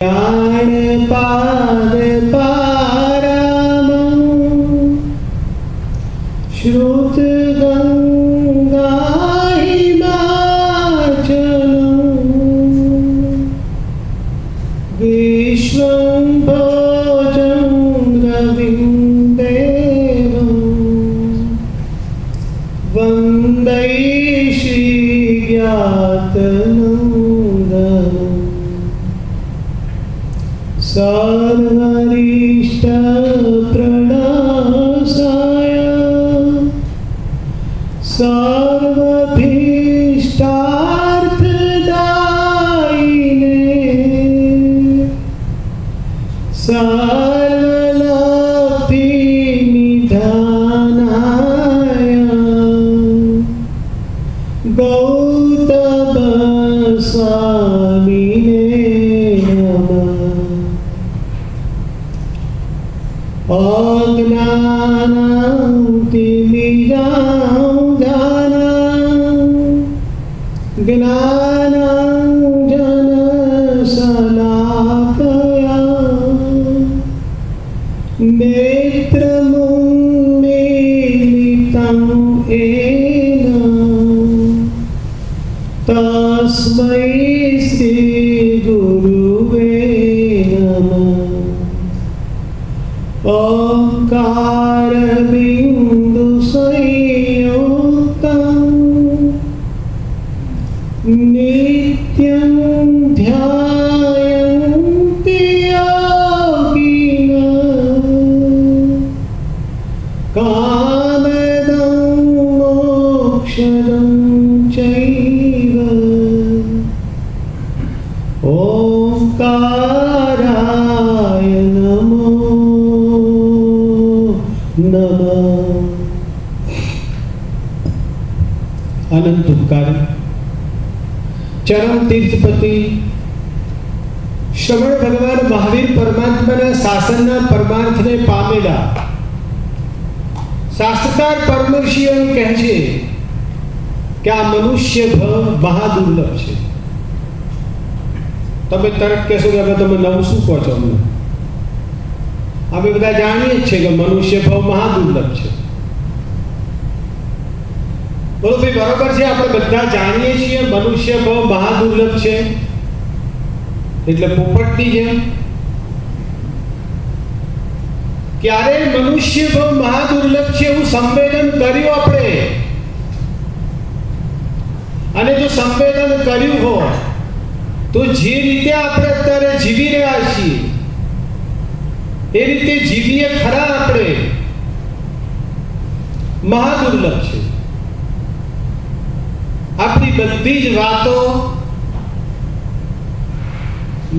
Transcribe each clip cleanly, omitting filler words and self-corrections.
ज्ञान पाद पारामं श्रुत गंगा हिमाचलं विश्वं भोजं रविन्देवं वन्दे श्रीज्ञातनन्दनम् सर्वरिष्ट प्रणाशाय सर्वभीष्टार्थदायिने सर्वलब्धिनिधानाय गौतम स्वामिने अज्ञानातिमिरान्धनां ज्ञानाञ्जनशलाकया नेत्रमुन्मीलितं येन तस्मै श्रीगुरुवे नमः। ओंकार बिंदु संयुक्तं नित्यं ध्यायन्ति योगिनः कामदं मोक्षदं चैव ओंकाराय नमो अनंत उपकारी चरम तीर्थपति श्रवण भगवान महावीर परमात्मा शासन परमार्थ ने पामेला शास्त्रकार परमर्षिओ कहे छे कि आ मनुष्य भव महादुर्लभ छे। तमे तरत कहेशो कि हवे तमे नવું શું કહો છો અમને? આપણે બધા જાણીએ છીએ કે મનુષ્ય ભવ મહાદુર્લભ છે। બોલો ભાઈ બરોબર છે? આપણે બધા જાણીએ છીએ મનુષ્ય ભવ મહાદુર્લભ છે એટલે પોપટની જેમ ક્યારે મનુષ્ય ભવ મહાદુર્લભ છે એવું સંવેદન કર્યું આપણે, અને જો સંવેદન કર્યું હોય તો જે રીતે આપણે અત્યારે જીવી રહ્યા છીએ એ રીતે જીવીએ ખરા આપણે, મહાદુર્લભ છે। આપણી બધી જ વાતો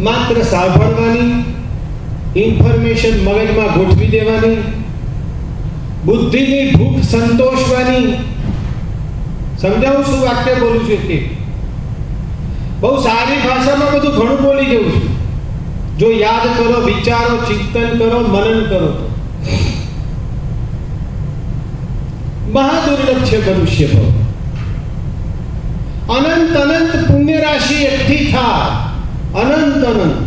માત્ર સાંભળવાની, ઇન્ફોર્મેશન મગજમાં ગોઠવી દેવાની, બુદ્ધિની ભૂખ સંતોષવાની। સમજાવું શું વાક્ય બોલું છું કે બહુ સારી ભાષામાં બધું ઘણું બોલી જઉં છું। जो याद करो, विचारो, चिंतन करो, मनन करो, महादुर्लभ छे मनुष्य भव। अनंत अनंत पुण्य राशि एकठी थाय अनंत अनंत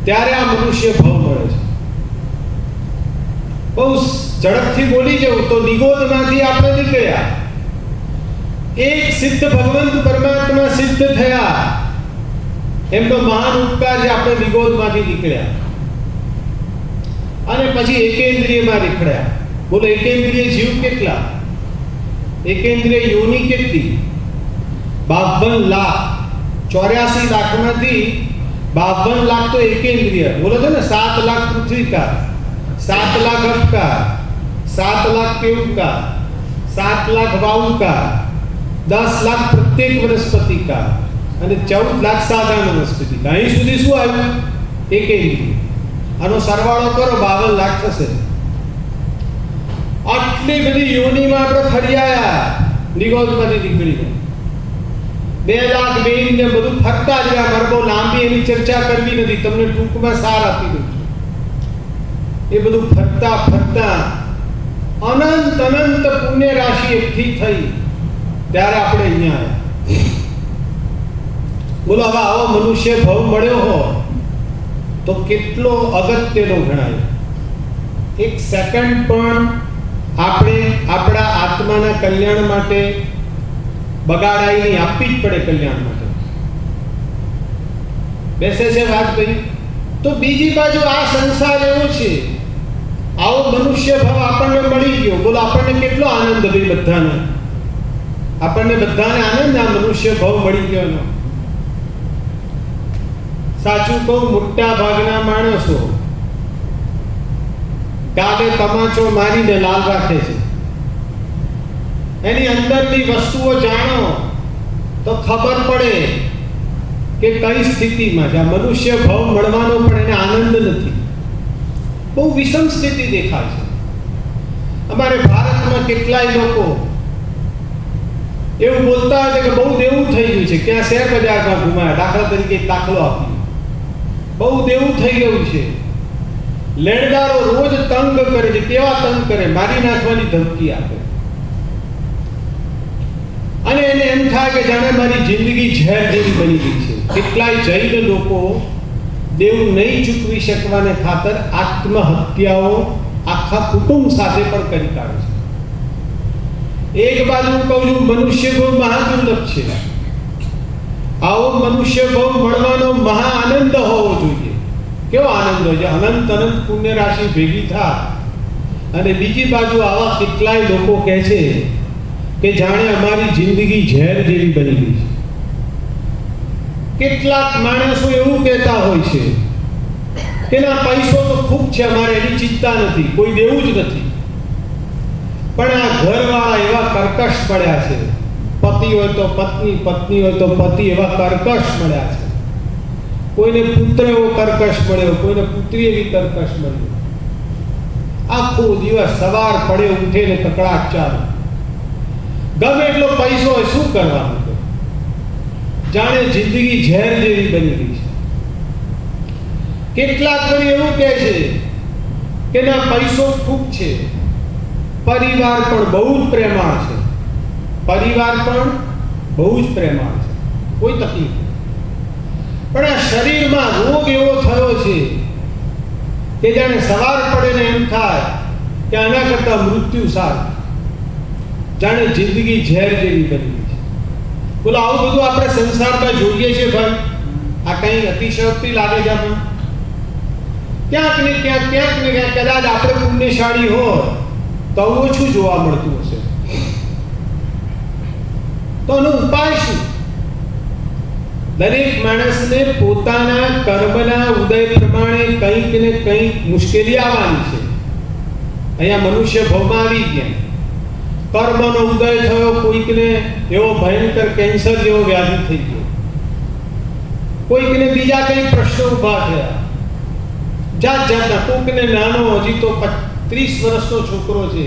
त्यारे आ मनुष्य भव मळे छे। बहु झड़पथी बोली जाऊं तो निगोदमांथी आपणे निकळ्या, एक सिद्ध भगवंत परमात्मा सिद्ध थया एमनो महान उपकार जे આપણે નિગોદમાંથી નીકળ્યા અને પછી એકેન્દ્રિયમાં નીકળ્યા। બોલો એકેન્દ્રિય જીવ કેટલા? એકેન્દ્રિય યોનિ કેટલી? 52 લાખ 84 લાખમાંથી 52 લાખ તો એકેન્દ્રિય। બોલો છો ને 7 લાખ પૃથ્વી का, 7 लाख अप का, 7 लाख पेड़ का, 7 लाख वायु का, 10 लाख प्रत्येक वनस्पति का અને 14 લાખ સાધારણ વનસ્પતિ। અહીં સુધી શું આવ્યું? એકેન્દ્રિય। આનો સરવાળો કરો 52 લાખ થશે। આટલી બધી યોનિમાં આપણે ફર્યા નિગોદમાંથી નીકળીને 2 લાખ બેન ને બધું ફરતા જ રહ્યા। મારે બહુ લાંબી એની ચર્ચા કરવી નથી, તમને ટૂંકમાં સાર આપી દઉં છું। એ બધું ફરતા ફરતા અનંત અનંત પુણ્ય રાશિ એકઠી થઈ ત્યારે આપણે અહીંયા આવ્યા। બોલો હવે આવો મનુષ્ય ભવ મળ્યો હો તો કેટલો અગત્યનો ગણાય. એક સેકન્ડ પણ આપણે આપણા આત્માના કલ્યાણ માટે બગાડાઈ આપવી જ પડે. કલ્યાણ માટે બેસે છે વાત કરી. તો બીજી બાજુ આ સંસાર એવો છે, આવો મનુષ્ય ભાવ આપણને મળી ગયો. બોલો આપણને કેટલો આનંદ ભાઈ બધાને, આપણને બધાને આનંદ આ મનુષ્ય ભાવ મળી ગયો એનો. સાચું કહું, મોટા ભાગના માણસો ગાલે તમાચો મારીને લાલ રાખે છે. એની અંદરની વસ્તુઓ જાણો તો ખબર પડે કે કઈ સ્થિતિમાં છે. આ મનુષ્ય ભાવ મળવાનો પણ એને આનંદ નથી. બહુ વિષમ સ્થિતિ દેખાય છે. અમારે ભારતમાં કેટલાય લોકો એવું બોલતા હોય કે બહુ દેવું થઈ ગયું છે. ક્યાં શેર બજારમાં ઘુમાયા, દાખલા તરીકે એક દાખલો આપ્યો, બહુ દેવું થઈ ગયું છે. લેણદારો રોજ તંગ કરે છે. કેવા તંગ કરે, મારી નાખવાની ધમકી આપે. અને એને એમ થાય કે જાણે મારી જિંદગી ઝેર જેવી બની ગઈ છે. કેટલાય જૈન લોકો દેવું નહીં ચૂકવી શકવાને ખાતર આત્મહત્યાઓ આખા કુટુંબ સાથે પણ કરી કાઢે છે. એક બાજુ હું કહું છું, મનુષ્ય ભાવ મહાદુર્લભ છે. આવો મનુષ્ય ભાવ મળવાનો મહા આનંદ હોવો જોઈએ. કેવો આનંદ હોય છે, અનંત અનંત પુણ્ય રાશિ ભેગી થાય. અને બીજી બાજુ આવા કેટલાય લોકો કહે છે કે જાણે અમારી જિંદગી ઝેર જેવી બની ગઈ છે. કેટલાક માણસો એવું કહેતા હોય છે કે ના, પૈસો તો ખૂબ છે, અમારે એની ચિંતા નથી, કોઈ દેવું જ નથી. પણ આ ઘરવાળા એવા કર્કશ મળ્યા છે, પતિ હોય તો પત્ની, પત્ની હોય તો પતિ, એવા કર્કશ મળ્યા છે. કોઈને પુત્ર એવો કર્કશ મળ્યો, કોઈને પુત્રી એવી કર્કશ મળી. આખો દિવસ સવાર પડે ઉઠે ને કકડાટ ચાલુ. ગમે એટલો પૈસો હોય, શું કરવાનું? જાણે જિંદગી ઝેર જેવી બની ગઈ છે. કેટલાક પણ એવું કહે છે કે ના, પૈસો ખૂબ છે, પરિવાર પણ બહુ જ પ્રેમાળ છે, પરિવાર પણ બહુ જ પ્રેમાળ છે, કોઈ તકલીફ નથી. પણ આ શરીરમાં રોગ એવો થયો છે કે જાણે સવાર પડે ને એમ થાય કે આના કરતા મૃત્યુ સારું. જાણે જિંદગી ઝેર જેવી બની ગઈ છે. બોલો, આવું બધું આપણે સંસારમાં જોઈએ છીએ ભાઈ. આ કઈ અતિશયોક્તિ લાગે છે આપણે? ક્યાંક ને ક્યાંક કદાચ આપણે પુણ્યશાળી હોય તો ઓછું જોવા મળતું હશે. તો એનો ઉપાય શું? દરેક માણસને પોતાના કર્મના ઉદય પ્રમાણે કંઈક ને કંઈક મુશ્કેલી આવવાની છે. અહીંયા મનુષ્ય ભાવમાં આવી ગયા. કર્મનો ઉદય થયો, કોઈકને એવો ભયંકર કેન્સર જેવો વ્યાધિ થઈ ગયો, કોઈકને બીજા કઈ પ્રશ્નો ઉભા થયા, જાત જાતના. કોઈકને નાનો, હજી તો 30 વર્ષનો છોકરો છે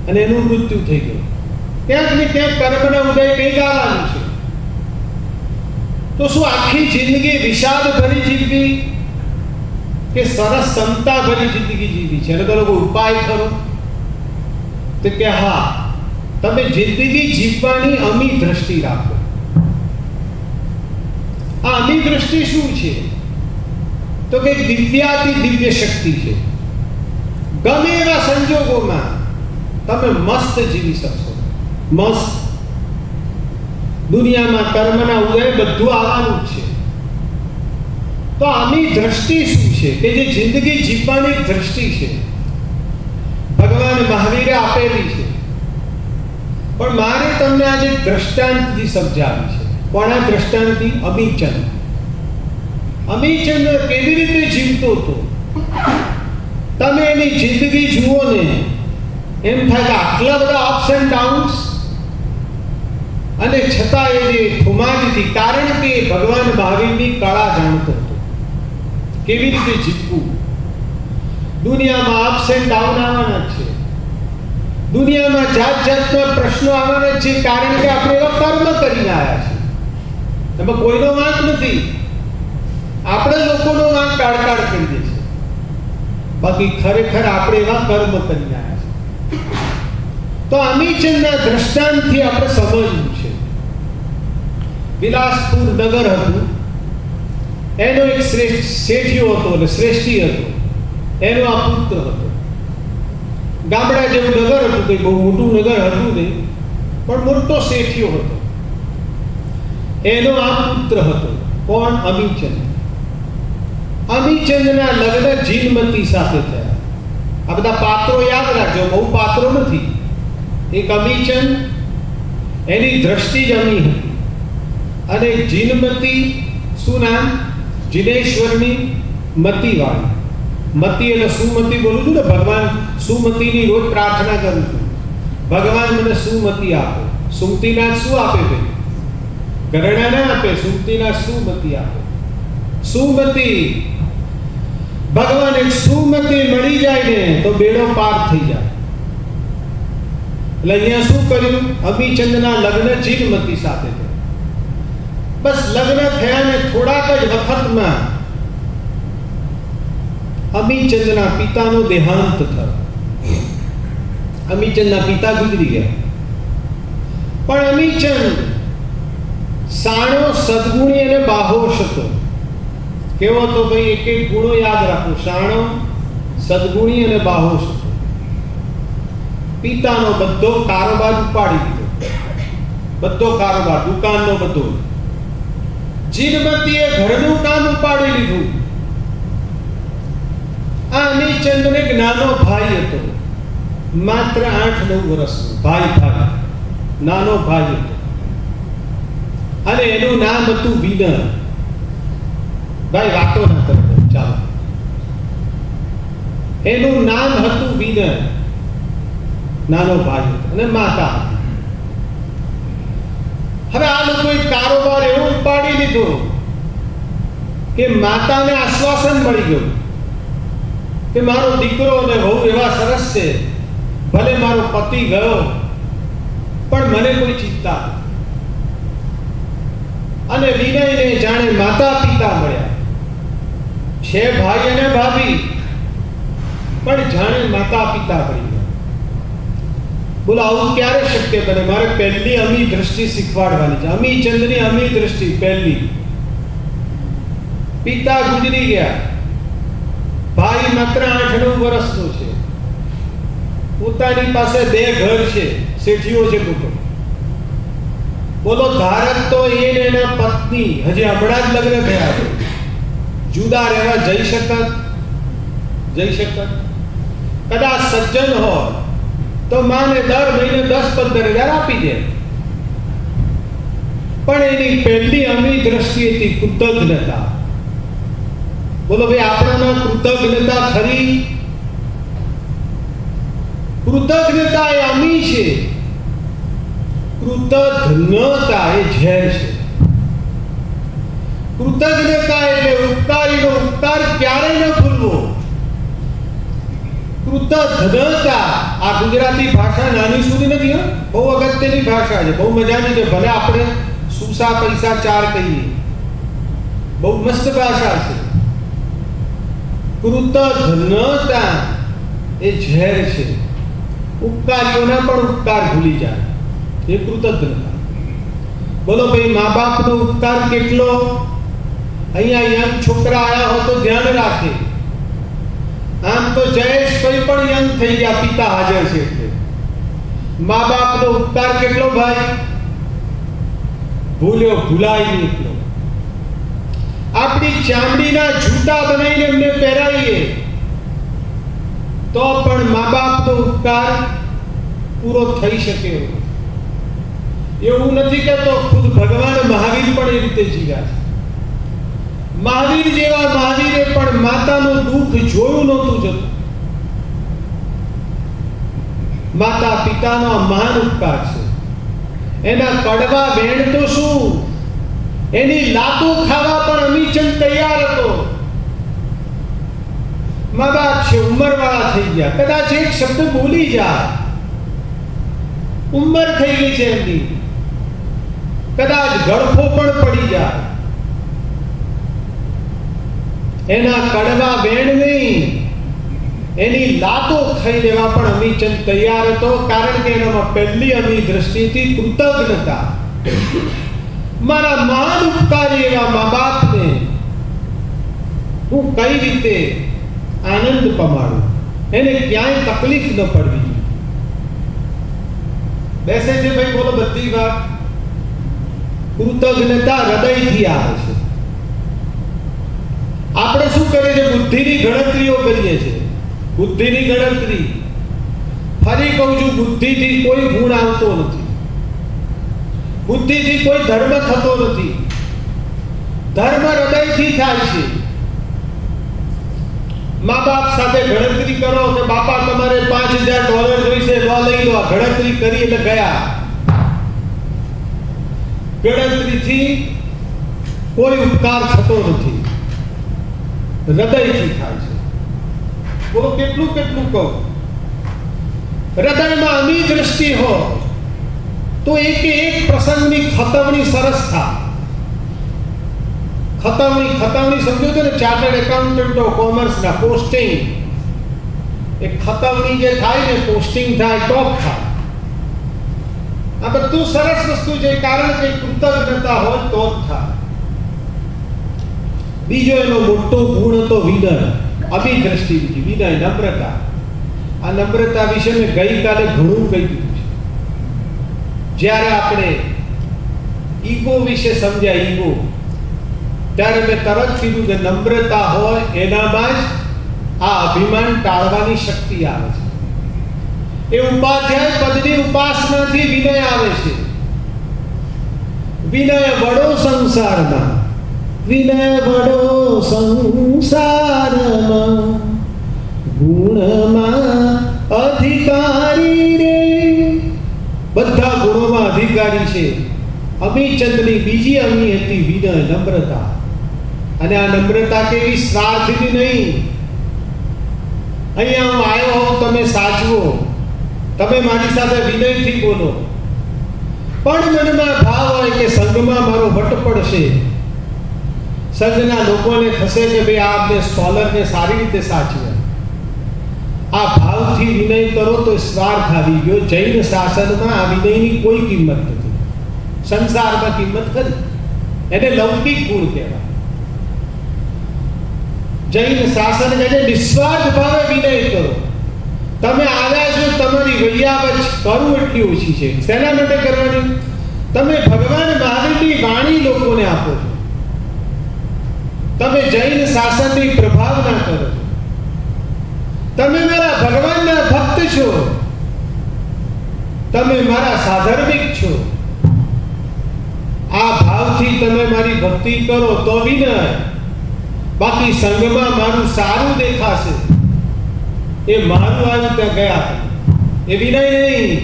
અને એનું મૃત્યુ થઈ ગયું. ક્યાંક ને ક્યાંક કર્મના ઉદય કંઈક આવવાનું છે. તો શું આખી જિંદગી વિષાદ ભરી જીવવી કે સરસ સમતા ભરી જિંદગી જીવી છે? અને લોકો ઉપાય કરો તો કે હા, તમે જિંદગી જીવવાની અમી દ્રષ્ટિ રાખો. આ અમી દ્રષ્ટિ શું છે? તો કે દિવ્યાતિ દિવ્ય શક્તિ છે. ગમે એવા સંજોગોમાં તમે મસ્ત જીવી શકશો. મસ્ત. દુનિયામાં કર્મના ઉદય બધું આવવાનું છે. તો આની દ્રષ્ટિ શું છે કે જે જિંદગી જીવવાની દ્રષ્ટિ છે, ભગવાન મહાવીરે આપેલી છે. પણ મારે તમને આજે દ્રષ્ટાંતથી સમજાવી છે. કોના દ્રષ્ટાંતથી? અમીચંદ. અમીચંદ કેવી રીતે જીવતો હતો તમે એની જિંદગી જુઓ ને એમ થાય કે આટલા બધા અપ્સ એન્ડ ડાઉન્સ, અને છતાં એ જે ખુમારી, કારણ કે ભગવાન મહાવીરની કળા જાણતો હતો કેવી રીતે જીવવું. દુનિયામાં અપ્સ એન્ડ ડાઉન આવવાના છે, દુનિયામાં જાત જાતના પ્રશ્નો આવવાના છે, કારણ કે આપણે એવા કર્મ કરીને આવ્યા છે. એમાં કોઈનો વાંક નથી, આપણે લોકોનો વાંક કાઢ કરીએ છીએ. બાકી ખરેખર આપણે એવા કર્મ કરીને આવ્યા છે. તો અમીચંદના દ્રષ્ટાંતથી આપણે સમજવું છે. વિલાસપુર નગર હતું, એનો એક શેઠિયો હતો એટલે શ્રેષ્ઠી હતો, એનો આ પુત્ર હતો. ગામડા જેવું નગર હતું, કંઈ બહુ મોટું નગર હતું નહીં, પણ મોટો શેઠિયો હતો. એનો આ પુત્ર હતો. કોણ? અમીચંદ. અમીચંદના લગ્ન જીનમતી સાથે થયા. આ બધા પાત્રો યાદ રાખજો, બહુ પાત્રો નથી. એક અમીચંદ, એની દ્રષ્ટિ જ અમી હતી, અને જીનમતી, શું નામ? જીનેશ્વરની મતીવાળી. મતી એટલે સુમતી બોલું છું ને, ભગવાન સુમતીની રોજ પ્રાર્થના કરું છું, ભગવાન મને સુમતી આપો. સુમતીના શું આપે? ભાઈ ઘરેણા ના આપે, સુમતીના સુમતી આપે. સુમતી, ભગવાન એક સુમતી મળી જાય ને તો બેડો પાર થઈ જાય. એટલે અહીંયા શું કર્યું? અમીચંદના લગ્ન જીનમતી સાથે થયા. બસ લગ્ન થયા ને થોડાક જ વખતમાં અમીચંદના પિતાનો દેહાંત થયો. અમીચંદના પિતા ગુજરી ગયા. પણ અમીચંદ સાણો, સદગુણી અને બાહોશ હતો. કેવો હતો ભાઈ? એક એક ગુણો યાદ રાખો. સાણો, સદગુણી અને બાહોશ હતો. પિતાનો બધો કારોબાર ઉપાડી દીધો, બધો કારોબાર, દુકાનનો બધો. જીનમતીએ ઘરનું કામ ઉપાડી લીધું. આ અમીચંદને એક નાનો ભાઈ હતો, માત્ર 8-9 વર્ષનો ભાઈ, નાનો ભાઈ હતો, અને એનું નામ હતું વિનય. ભાઈ વાતો ના કરતો, ચાલો. એનું નામ હતું વિનય, નાનો ભાઈ હતો, અને માતા હતી. હવે આ લોકોએ કારોબાર એવો ઉપાડી લીધો કે માતાને આશ્વાસન મળી ગયું કે મારો દીકરો અને વહુ એવા સરસ છે, ભલે મારો પતિ ગયો પણ મને કોઈ ચિંતા નથી. અને વિનયને જાણે માતા પિતા મળ્યા છે, ભાઈ અને ભાભી, પણ જાણે માતા પિતા મળી ગયા. બોલો આવું ક્યારે શક્ય બને? મારે પહેલી અમી દ્રષ્ટિ શીખવાડવાની છે. અમીચંદની અમી દ્રષ્ટિ પહેલી. પિતા ગુજરી ગયા, ભાઈ માત્ર 8-9 વર્ષનો છે, પોતાની પાસે 2 ઘર છે, શેઠીઓ છે મોટો. બોલો ધારક તો એને એના પત્ની હજી હમણાં જ લગ્ન થયા છે, જુદા રહેવા જઈ શકત? કદાચ સજ્જન હોય તો માને દર મહિને 10-15 હજાર આપી દે. પણ એની પહેલી અમી દ્રષ્ટિ હતી કૃતજ્ઞતા. બોલો ભાઈ આપણામાં કૃતજ્ઞતા ખરી? કૃતજ્ઞતા એ અમી છે, કૃતજ્ઞતા એ ઝેર છે. કૃતજ્ઞતા એટલે ઉપકારીનો ઉપકાર ક્યારેય ન ભૂલવો. કૃતજ્ઞતા, આ ગુજરાતી ભાષા નાની સુધી નથી, બહુ અગત્યની ભાષા છે, બહુ મજાની છે. ભલે આપણે સુસા પૈસા 4 કહીએ, બહુ મસ્ત ભાષા છે. કૃતજ્ઞતા એ ઝેર છે, ઉપકારીઓના પણ ઉપકાર ભૂલી જાય, એ કૃતજ્ઞતા. બોલો ભાઈ મા બાપનો ઉપકાર કેટલો? અહીંયા યંગ છોકરા આયા હોય તો ધ્યાન રાખે. આમ તો જયેશ કોઈ પણ યંગ થઈ ગયા, પિતા હાજર છે એટલે. મા બાપનો ઉપકાર કેટલો ભાઈ? ભૂલ્યો ભૂલાય નહીં એટલો. આપણી ચામડીના જૂતા બનાવીને એમને પહેરાવીએ તો પણ મા બાપનો ઉપકાર પૂરો થઈ શકે. એવું નથી કહેતો, ખુદ ભગવાન મહાવીર પણ એ રીતે જીવ્યા છે. મહાવીર જેવા મહાવીરે પણ માતાનું દુઃખ જોયું નહોતું જતું. માતા પિતાનો મહાન ઉપકાર છે. એના કડવા વેણ તો શું, એની લાતો ખાવા પણ અમીચંદ તૈયાર હતો. મા બાપ છે, ઉંમરવાળા થઈ ગયા, કદાચ એક શબ્દ બોલી જાય, ઉંમર થઈ ગઈ છે એમની, કદાચ ગળફો પણ પડી જાય, એના કડવા વેણ નહીં, એની લાતો ખાઈ લેવા પણ અમીચંદ તૈયાર હતો. કારણ કે એનામાં પહેલી અમી દ્રષ્ટિથી કૃતજ્ઞતા. મારા મહાન ઉપકારી એવા મા બાપને હું કઈ રીતે આનંદ પમાડું, એને ક્યાંય તકલીફ ન પડવી. બેસે છે ભાઈ, બોલો બધી વાત. કૃતજ્ઞતા હૃદયથી આવે છે. આપણે શું કરીએ છીએ? બુદ્ધિની ગણતરીઓ કરીએ છીએ. બુદ્ધિની ગણતરી, ફરી કહું છું, બુદ્ધિથી કોઈ ગુણ આવતો નથી. બુદ્ધિથી કોઈ ધર્મ થતો નથી. ધર્મ હૃદયથી થાય છે. મા બાપ સાથે ગણતરી કરો કે બાપા તમારે $5000 જોઈશે, લો લઈ લો. ગણતરી કરી એટલે ગયા. ગણતરીથી કોઈ ઉપકાર થતો નથી. હૃદયથી થાય છે. બોલો કેટલું કેટલું કહું. હૃદયમાં અમી દ્રષ્ટિ હોય તો એક પ્રસંગની ખતવણી સરસ થાય. ખતવણી સમજો છો ને? ચાર્ટર્ડ એકાઉન્ટન્ટો કોમર્સના પોસ્ટિંગ, એ ખતવણી જે થાય ને, પોસ્ટિંગ થાય, ટોપ થાય. આ બધું સરસ વસ્તુ છે, કારણ કે કૃતજ્ઞતા હોય તો જ થાય. બીજો એનો મોટો ગુણ હતો વિનય, અભિદ્રષ્ટિ, વિનય, નમ્રતા. આ નમ્રતા વિશે મેં ગઈકાલે ઘણું કહી દીધું છે. જ્યારે આપણે ઈગો વિશે સમજ્યા, ઈગો, ત્યારે મેં તરત કીધું કે નમ્રતા હોય એનામાં જ આ અભિમાન ટાળવાની શક્તિ આવે છે. એ ઉપાધ્યાય પદની ઉપાસનાથી વિનય આવે છે. વિનય વડો સંસારમાં, વિનય વડો સંસારમાં, ગુણમાં અધિકારી રે. બધા ગુણોમાં અધિકારી છે. અમીચંદની બીજી અમી હતી વિનય, નમ્રતા. અને આ નમ્રતા કેવી? સ્વાર્થની નહીં. અહીંયા હું આવ્યો હોઉં, તમે સાચવો, તમે મારી સાથે વિનયથી બોલો, પણ મનમાં ભાવ હોય કે સંઘમાં મારો વટ પડશે, સંઘના લોકોને થશે કે ભાઈ આપણે સ્કોલરને સારી રીતે સાચવે. આ ભાવથી વિનય કરો તો સ્વાર્થ આવી ગયો. જૈન શાસનમાં આ વિનયની કોઈ કિંમત નથી. સંસારમાં કિંમત ખરી, એને લૌકિક ગુણ કહેવાય. જૈન શાસન કહે છે નિસ્વાર્થ ભાવે વિનય કરો. તમે આવ્યા છો, તમારી વૈયાવચ કરું એટલી ઓછી છે. શેના માટે કરવાની? તમે ભગવાન મહાવીરની વાણી લોકોને આપો છો. તમે જૈન શાસનની પ્રભાવના કરો છો. તમે મારા ભગવાનના ભક્ત છો. તમે મારા સાધર્મિક છો. આ ભાવથી તમે મારી ભક્તિ કરો તો વિનય. બાકી સંઘમાં મારું સારું દેખાશે, એ મારું આવ્યું ત્યાં ગયા, એ વિનય નહીં.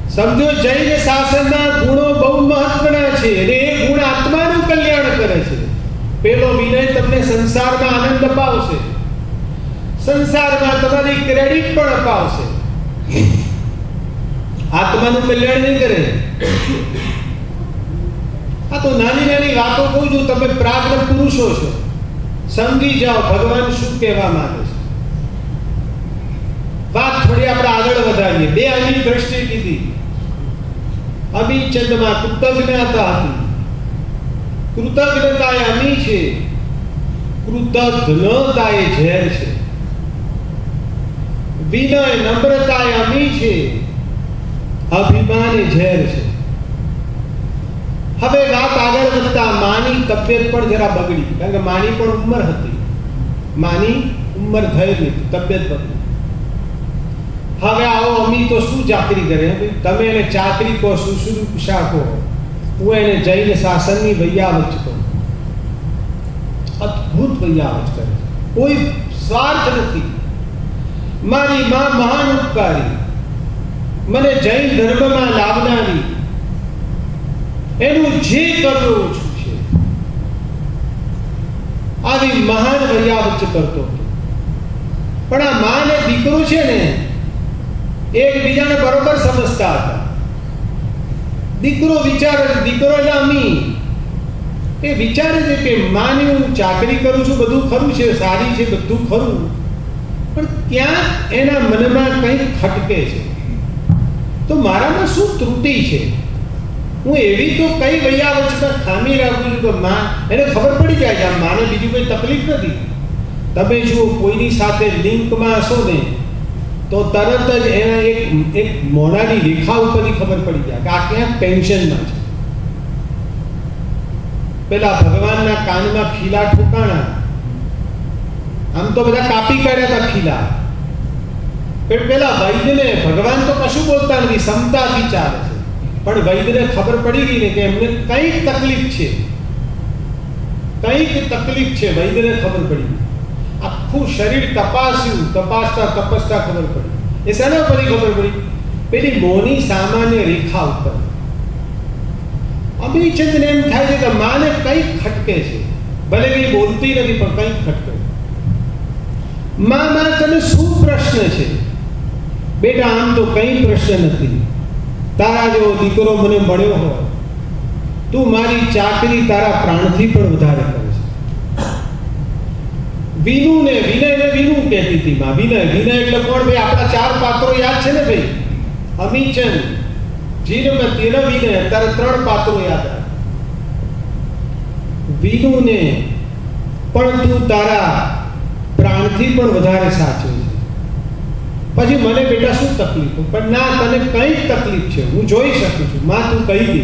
સમજો, જૈન શાસનના ગુણો બહુ મહત્વના છે અને એ ગુણ આત્માનું કલ્યાણ કરે છે. પેલો વિનય તમને સંસારમાં આનંદ અપાવશે, સંસારમાં તમારી ક્રેડિટ પણ અપાવશે. આત્માનું કલ્યાણ નહીં કરે. આ તો નાની નાની વાતો કહું છું. તમે પ્રાજ્ઞ પુરુષો છો, સમજી જાઓ ભગવાન શું કહેવા માંગે છે. વાત થોડી આપણે આગળ વધારીએ. બે અમી દ્રષ્ટિ કીધી. અમીચંદમાં કૃતજ્ઞતા હતી. કૃતજ્ઞતા એ અમી છે, કૃતજ્ઞતા એ ઝેર છે. વિનય, નમ્રતા એ અમી છે, અભિમાન એ ઝેર છે. હવે વાત આગળ વધતા માની તબિયત પણ જરા બગડી, કારણ કે માની પણ ઉંમર હતી. માની ઉંમર થયેલી હતી, તબિયત બગડી. હવે આવો અમી તો શું ચાકરી કરે? તમે એને ચાકરી કહો, શુશ્રૂષા કહો, હું એને જૈન શાસનની વૈયાવચ કહું. અદ્ભુત વૈયાવચ કરે, કોઈ સ્વાર્થ નથી. મારી માં મહાન ઉપકારી, મને જૈન ધર્મમાં લાવનારી, એનું જે કરવું ઓછું છે. આવી મહાન વૈયાવચ કરતો હતો. પણ આ માં ને દીકરો છે ને, એકબીજાને બરોબર સમજતા હતા. દીકરો વિચારે, દીકરો એટલે અમી, એ વિચારે છે કે માની હું ચાકરી કરું છું, બધું ખરું છે, સારી છે, બધું ખરું, પણ ક્યાંક એના મનમાં કંઈક ખટકે છે. તો મારામાં શું ત્રુટિ છે? હું એવી તો કઈ વૈયાવચમાં ખામી રાખું છું કે માં એને ખબર પડી જાય કે આ માને બીજી કોઈ તકલીફ નથી. તમે જો કોઈની સાથે લિંકમાં હશો ને તો તરત જ એના એક મોઢાની રેખા ઉપરથી ખબર પડી જાય કે આ ક્યાંક ટેન્શનમાં છે. પેલા ભગવાનના કાનમાં ખીલા ઠોકાણા, આમ તો બધા કાપી કાઢ્યા હતા ખીલા. પેલા વૈદ્યને ભગવાન તો કશું બોલતા નથી, સમતાથી ચાલે છે, પણ વૈદ્યને ખબર પડી ગઈ ને કે એમને કંઈક તકલીફ છે, કંઈક તકલીફ છે. વૈદ્યને ખબર પડી, આખું શરીર તપાસ્યું, તપસતા ખબર પડી. એ શેના પર ખબર પડી? પેલી મોની સામાન્ય રેખા ઉપર. અમીચંદને એમ થાય છે કે માને કંઈક ખટકે છે, ભલે કઈ બોલતી નથી પણ કંઈક ખટકે. માં તને શું પ્રશ્ન છે? બેટા આમ તો કંઈ પ્રશ્ન નથી. તારા જેવો દીકરો મને મળ્યો હોય, તું મારી ચાકરી તારા પ્રાણથી પણ વધારે કરે છે. વિનુને વિનયને વિનુ કહેતી હતી માં. વિનય એટલે કોણ ભાઈ? આપણા 4 પાત્રો યાદ છે ને ભાઈ? અમીચંદ, જીનમતી અને વિનય, તારે 3 પાત્રો યાદ આવે. વિનુને પણ તું તારા પ્રાણથી પણ વધારે સાચવે છે. પછી મને બેટા શું તકલીફ? પણ ના, તને કંઈક તકલીફ છે, હું જોઈ શકું છું. માં તું કહી દે.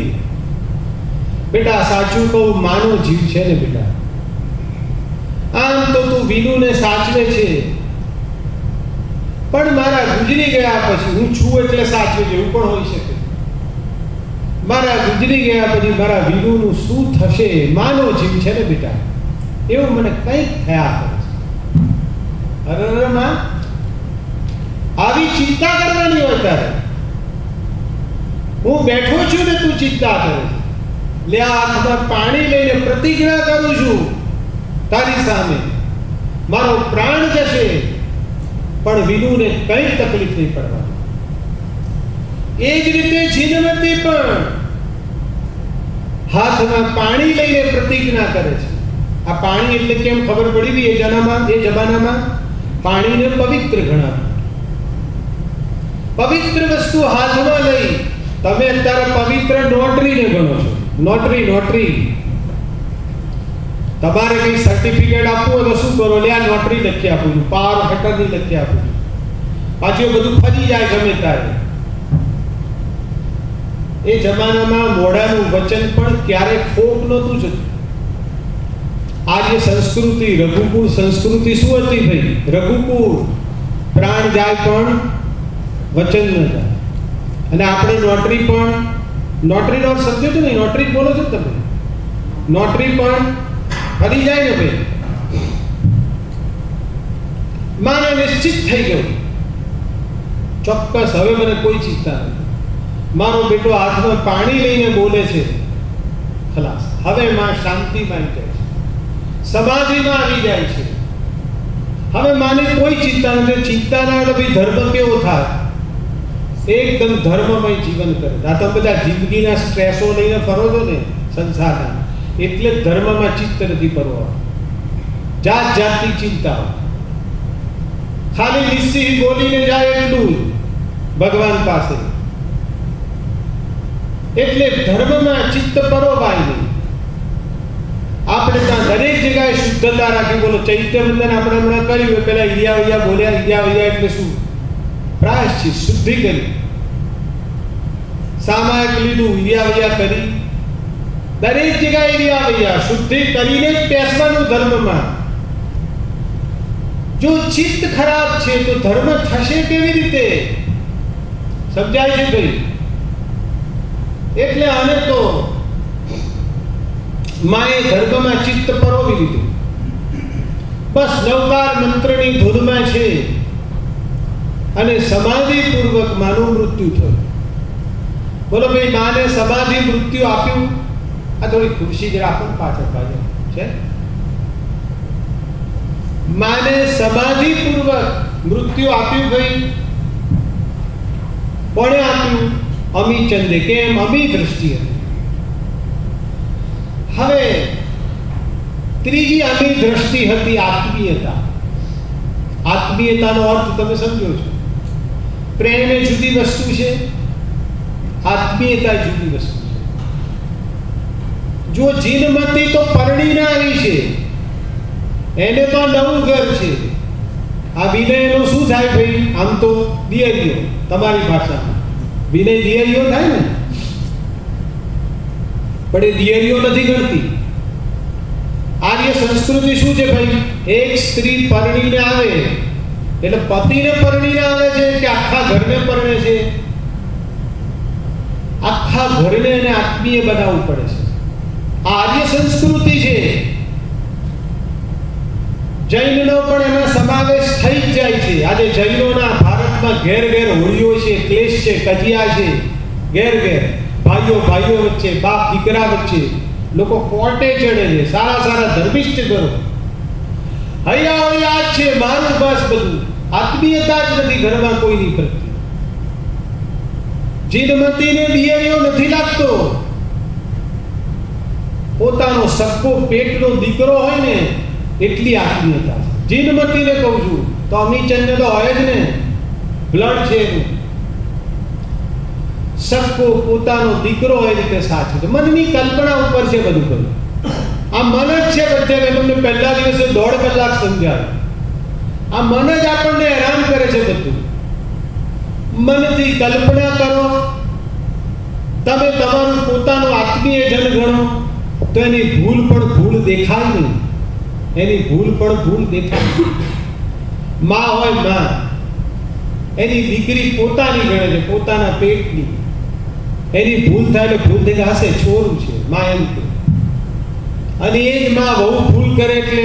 બેટા સાચું કહું, માનો જીવ છે ને બેટા. આમ તો તું વિનુને સાચવે છે, પણ મારા ગુજરી ગયા પછી, હું છું એટલે સાચવે છે એવું પણ હોઈ શકે. મારા ગુજરી ગયા પછી મારા વિનુનું શું થશે? માનો જીવ છે ને બેટા, એવું મને કંઈક થયા કરે છે. અરે માં, આવી ચિંતા કરવાની હોય તારે. હું બેઠો છું ને તું ચિંતા કરે છે. લે આ હાથમાં પાણી લઈને પ્રતિજ્ઞા કરું છું તારી સામે, મારો પ્રાણ જશે પણ વિનુને કઈ તકલીફ નહીં પડવાની. એ જ રીતે જીનમતી પણ હાથમાં પાણી લઈને પ્રતિજ્ઞા કરે છે. આ પાણી એટલે કેમ ખબર પડી ગઈ? એ જમાનામાં પાણીને પવિત્ર ગણાતું. પવિત્ર વસ્તુ હાથમાં લઈ તમે અત્યારે પવિત્ર નોટરીને ગણો છો. નોટરી તમારે કઈ સર્ટિફિકેટ આપવું હોય તો શું કરો? લે આ નોટરી લખી આપું છું, પાવર ફેટરની લખી આપું છું. પાછું બધું ફરી જાય ગમે ત્યારે. એ જમાનામાં મોઢાનું વચન પણ ક્યારેક ફોક નહોતું જતું. આર્ય સંસ્કૃતિ, રઘુકુળ સંસ્કૃતિ શું હતી ભાઈ? રઘુકુળ, પ્રાણ જાય પણ વચન ન જાય. અને આપણે નોટરી પણ, નોટરી નો સમજો છો ને? નોટરી બોલો છો તમે? નોટરી પણ ફરી જાય ને ભાઈ. માને નિશ્ચિત થઈ ગયું, ચોક્કસ હવે મને કોઈ ચિંતા નથી. મારો બેટો હાથમાં પાણી લઈને બોલે છે, ખલાસ. હવે માં શાંતિમાં આવી જાય છે, સમાધિમાં આવી જાય છે. હવે માને કોઈ ચિંતા નથી. ચિંતા ના એટલે ભાઈ ધર્મ કેવો થાય? એકદમ ધર્મમય જીવન કરે. આ તમે બધા જિંદગીના સ્ટ્રેસો લઈને ફરો છો ને સંસારના, એટલે ધર્મમાં ચિત્ત નથી પરવા. જાત જાતની ચિંતાઓ, ખાલી નિશ્ચિત બોલીને જાય એટલું ભગવાન પાસે. એટલે ધર્મમાં ચિત્ત પરોવાય નહીં. આપણે ત્યાં દરેક જગ્યાએ શુદ્ધતા રાખી. બોલો ચૈત્ય બંધન આપણે હમણાં કર્યું, પેલા ઈડિયા બોલ્યા. ઈડિયા એટલે શું? પ્રાયશ્ચિત, શુદ્ધિ કરી. સામાયિક લીધું, ઈડિયા કરી. દરેક જગ્યાએ ઈડિયા શુદ્ધિ કરીને જ બેસવાનું ધર્મમાં. જો ચિત્ત ખરાબ છે તો ધર્મ થશે કેવી રીતે? સમજાય છે ભાઈ? એટલે આને તો માએ ધર્મમાં ચિત્ત પરોવી લીધું. બસ નવકાર મંત્રની ધૂનમાં છે અને સમાધિપૂર્વક માનું મૃત્યુ થયું. બોલો ભાઈ, માને સમાધિ મૃત્યુ આપ્યું. આ થોડી ખુરશી જરા આપો પાછળ પાછળ છે. માને સમાધિપૂર્વક મૃત્યુ આપ્યું ભાઈ. કોણે આપ્યું? અમીચંદે. કેમ? અમી દ્રષ્ટિ હતી. હવે ત્રીજી અમી દ્રષ્ટિ હતી આત્મીયતા. આત્મીયતાનો અર્થ તમે સમજો છો? પ્રેમ એ જુદી વસ્તુ છે, આત્મીયતા જુદી વસ્તુ છે. જો જીનમતી તો પરણીને આવી છે, એને તો નવું ઘર છે. આ વિનયનો શું થાય ભાઈ? આમ તો દિયરીઓ, તમારી ભાષામાં વિનય દિયરીઓ થાય ને, પણ એ દિયરીઓ નથી ગણતી. આર્ય સંસ્કૃતિ શું છે ભાઈ? એક સ્ત્રી પરણીને આવે એટલે પતિને પરણીને આવે છે કે આખા ઘરને પરણે છે? આખા ઘરને એને આત્મીય બનાવવું પડે છે. આ આર્ય સંસ્કૃતિ છે. જૈનનો પણ એમાં સમાવેશ થઈ જ જાય છે. આજે જૈનોના ભારતમાં ઘેર ઘેર હોળીઓ છે, ક્લેશ છે, કજિયા છે, ઘેર ઘેર ભાઈઓ વચ્ચે, બાપ દીકરા વચ્ચે લોકો કોર્ટે ચડે છે. સારા સારા ધર્મિષ્ઠ કરો, હૈયા છે મારું, બસ બધું આત્મીયતા જ નથી ઘરમાં કોઈની પ્રત્યે. જીનમતીને દિયરીઓ નથી લાગતો. પોતાનો સક્કો પેટનો દીકરો હોય ને એટલી આત્મીયતા. જીનમતીને કહું છું તો અમીચંદ તો હોય જ ને, બ્લડ છે એનું. સક્કો પોતાનો દીકરો એ રીતે સાચે છે. મનની કલ્પના ઉપર છે બધું બધું. આ મન જ છે બધે. મેં તમને પહેલા દિવસે 1.5 કલાક સમજાવ્યું. આ મન જ આપણને હેરાન કરે છે બધું. મનથી કલ્પના કરો, તમે તમારું પોતાનું આત્મીયજન ગણો તો એની ભૂલ પણ ભૂલ દેખાય નહીં. એની ભૂલ પણ ભૂલ દેખાય. માં હોય માં, એની દીકરી પોતાની ગણે છે, પોતાના પેટની. એની ભૂલ થાય એટલે ભૂલ દેખા હશે, છોરું છે માં એમ કે. અને એ જ માં બહુ ભૂલ કરે એટલે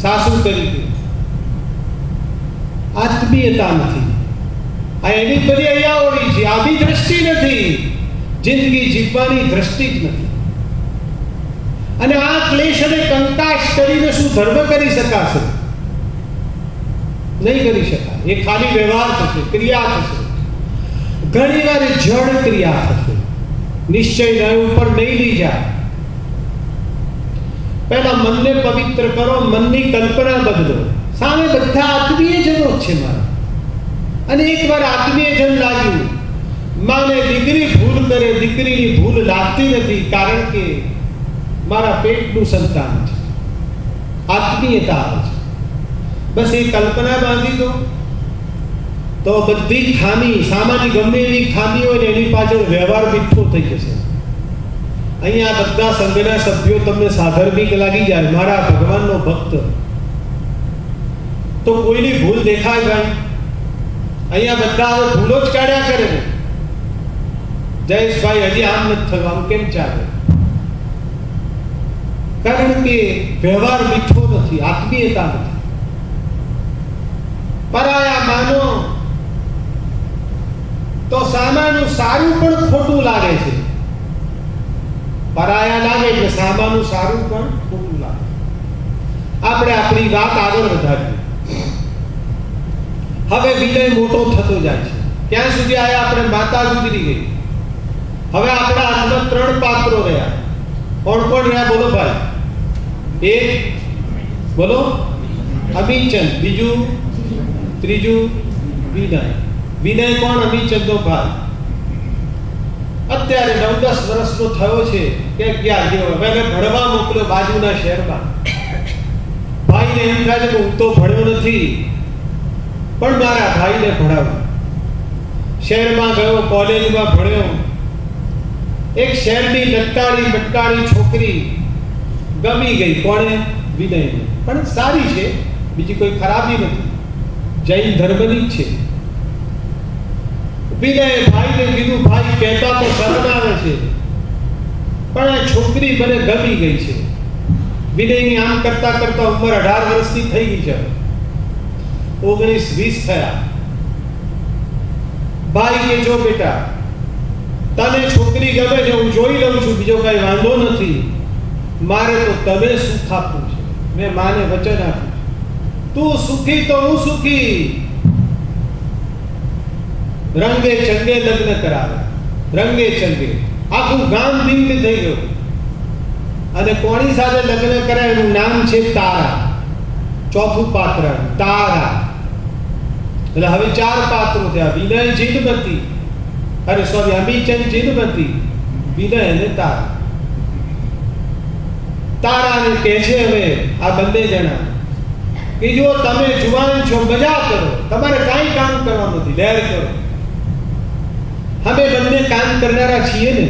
સાસુ તરીકે. આત્મીયતા નથી. આ એની બધી અયાવડી છે. આવી દ્રષ્ટિ નથી. જિંદગી જીવવાની દ્રષ્ટિ જ નથી. અને આ ક્લેશ અને કંકાશ કરીને શું ધર્મ કરી શકાશે? નહીં કરી શકાય. એ ખાલી વ્યવહાર થશે, ક્રિયા થશે. ઘણી વાર જડ ક્રિયા થશે. નિશ્ચય ઉપર નહીં લઈ જાય. પહેલા મનને પવિત્ર કરો, મનની કલ્પના બદલો. સામે બધા આત્મીયજનો જ છે મારા. અને એકવાર આત્મીયજન લાગ્યું, માને દીકરી ભૂલ કરે, દીકરીની ભૂલ લાગતી નથી, કારણ કે મારા પેટનું સંતાન છે. આત્મીયતા આવે છે. બસ એ કલ્પના બાંધી દો તો બધી ખામી, સામાન્ય ગમે એવી ખામી હોય ને એની પાછળ વ્યવહાર મીઠો થઈ જશે. અહીંયા બધા સંઘના સભ્યો તમને સાધર્મિક લાગી જાય, મારા ભગવાનનો ભક્ત, તો કોઈની ભૂલ દેખાય ભાઈ? અહીંયા બધા હવે ભૂલો જ કાઢ્યા કરે ને. જયેશભાઈ હજી આમ નથી થયું, આમ કેમ ચાલે? કારણ કે વ્યવહાર મીઠો નથી, આત્મીયતા નથી. પરાયા માનો તો સામાનું સારું પણ ખોટું લાગે છે. પરાયા લાગે એટલે સામાનું સારું પણ ખોટું લાગે. આપણે આપણી વાત આગળ વધારીએ. હવે વિનય મોટો થતો જાય છે. ક્યાં સુધી આયા? આપણે માતા ગુજરી ગઈ. હવે આપણા હાથમાં 3 પાત્રો રહ્યા. કોણ કોણ રહ્યા બોલો ભાઈ? એક બોલો અમીચંદ, બીજું, ત્રીજું વિનય. વિનય કોણ? અમીચંદનો ભાઈ. અત્યારે 9-10 વર્ષનો થયો છે કે ક્યાં ગયો? હવે ભણવા મોકલ્યો બાજુના શહેરમાં. ભાઈને એમ થાય છે કે હું તો ભણ્યો નથી, પણ મારા ભાઈને ભણાવું. શહેરમાં ગયો, કોલેજમાં ભણ્યો. એક શહેરની લટકાળી છોકરી ગમી ગઈ. કોણે? વિનયને. પણ સારી છે, બીજી કોઈ ખરાબી નથી, જૈન ધર્મની જ છે. વિનયે ભાઈને કીધું, ભાઈ કહેતા તો શરમ આવે છે, પણ આ છોકરી મને ગમી ગઈ છે. વિનયની આમ કરતા કરતા ઉંમર 18 વર્ષની થઈ ગઈ છે. 19-20 થયા. ભાઈ કે જો બેટા, તને છોકરી ગમે છે, હું જોઈ લઉં છું, બીજો કઈ વાંધો નથી. મારે તો તને સુખ આપવું છે. મેં માને વચન આપ્યું, તું સુખી તો હું સુખી. રંગે ચંગે લગ્ન કરાવે. રંગે ચંગે આખું ગામ દિંગ થઈ ગયું. અને કોની સાથે લગ્ન કરાય? એનું નામ છે તારા. ચોથું પાત્ર તારા. એટલે હવે 4 પાત્રો થયા. વિનય જીનમતી, અમીચંદ જીનમતી, વિનય અને તારા. તારાને કહે છે હવે આ બંને જણા કે જો તમે જુવાન છો, મજા કરો, તમારે કાંઈ કામ કરવાનું નથી, લહેર કરો. અમે બંને કામ કરનારા છીએ ને.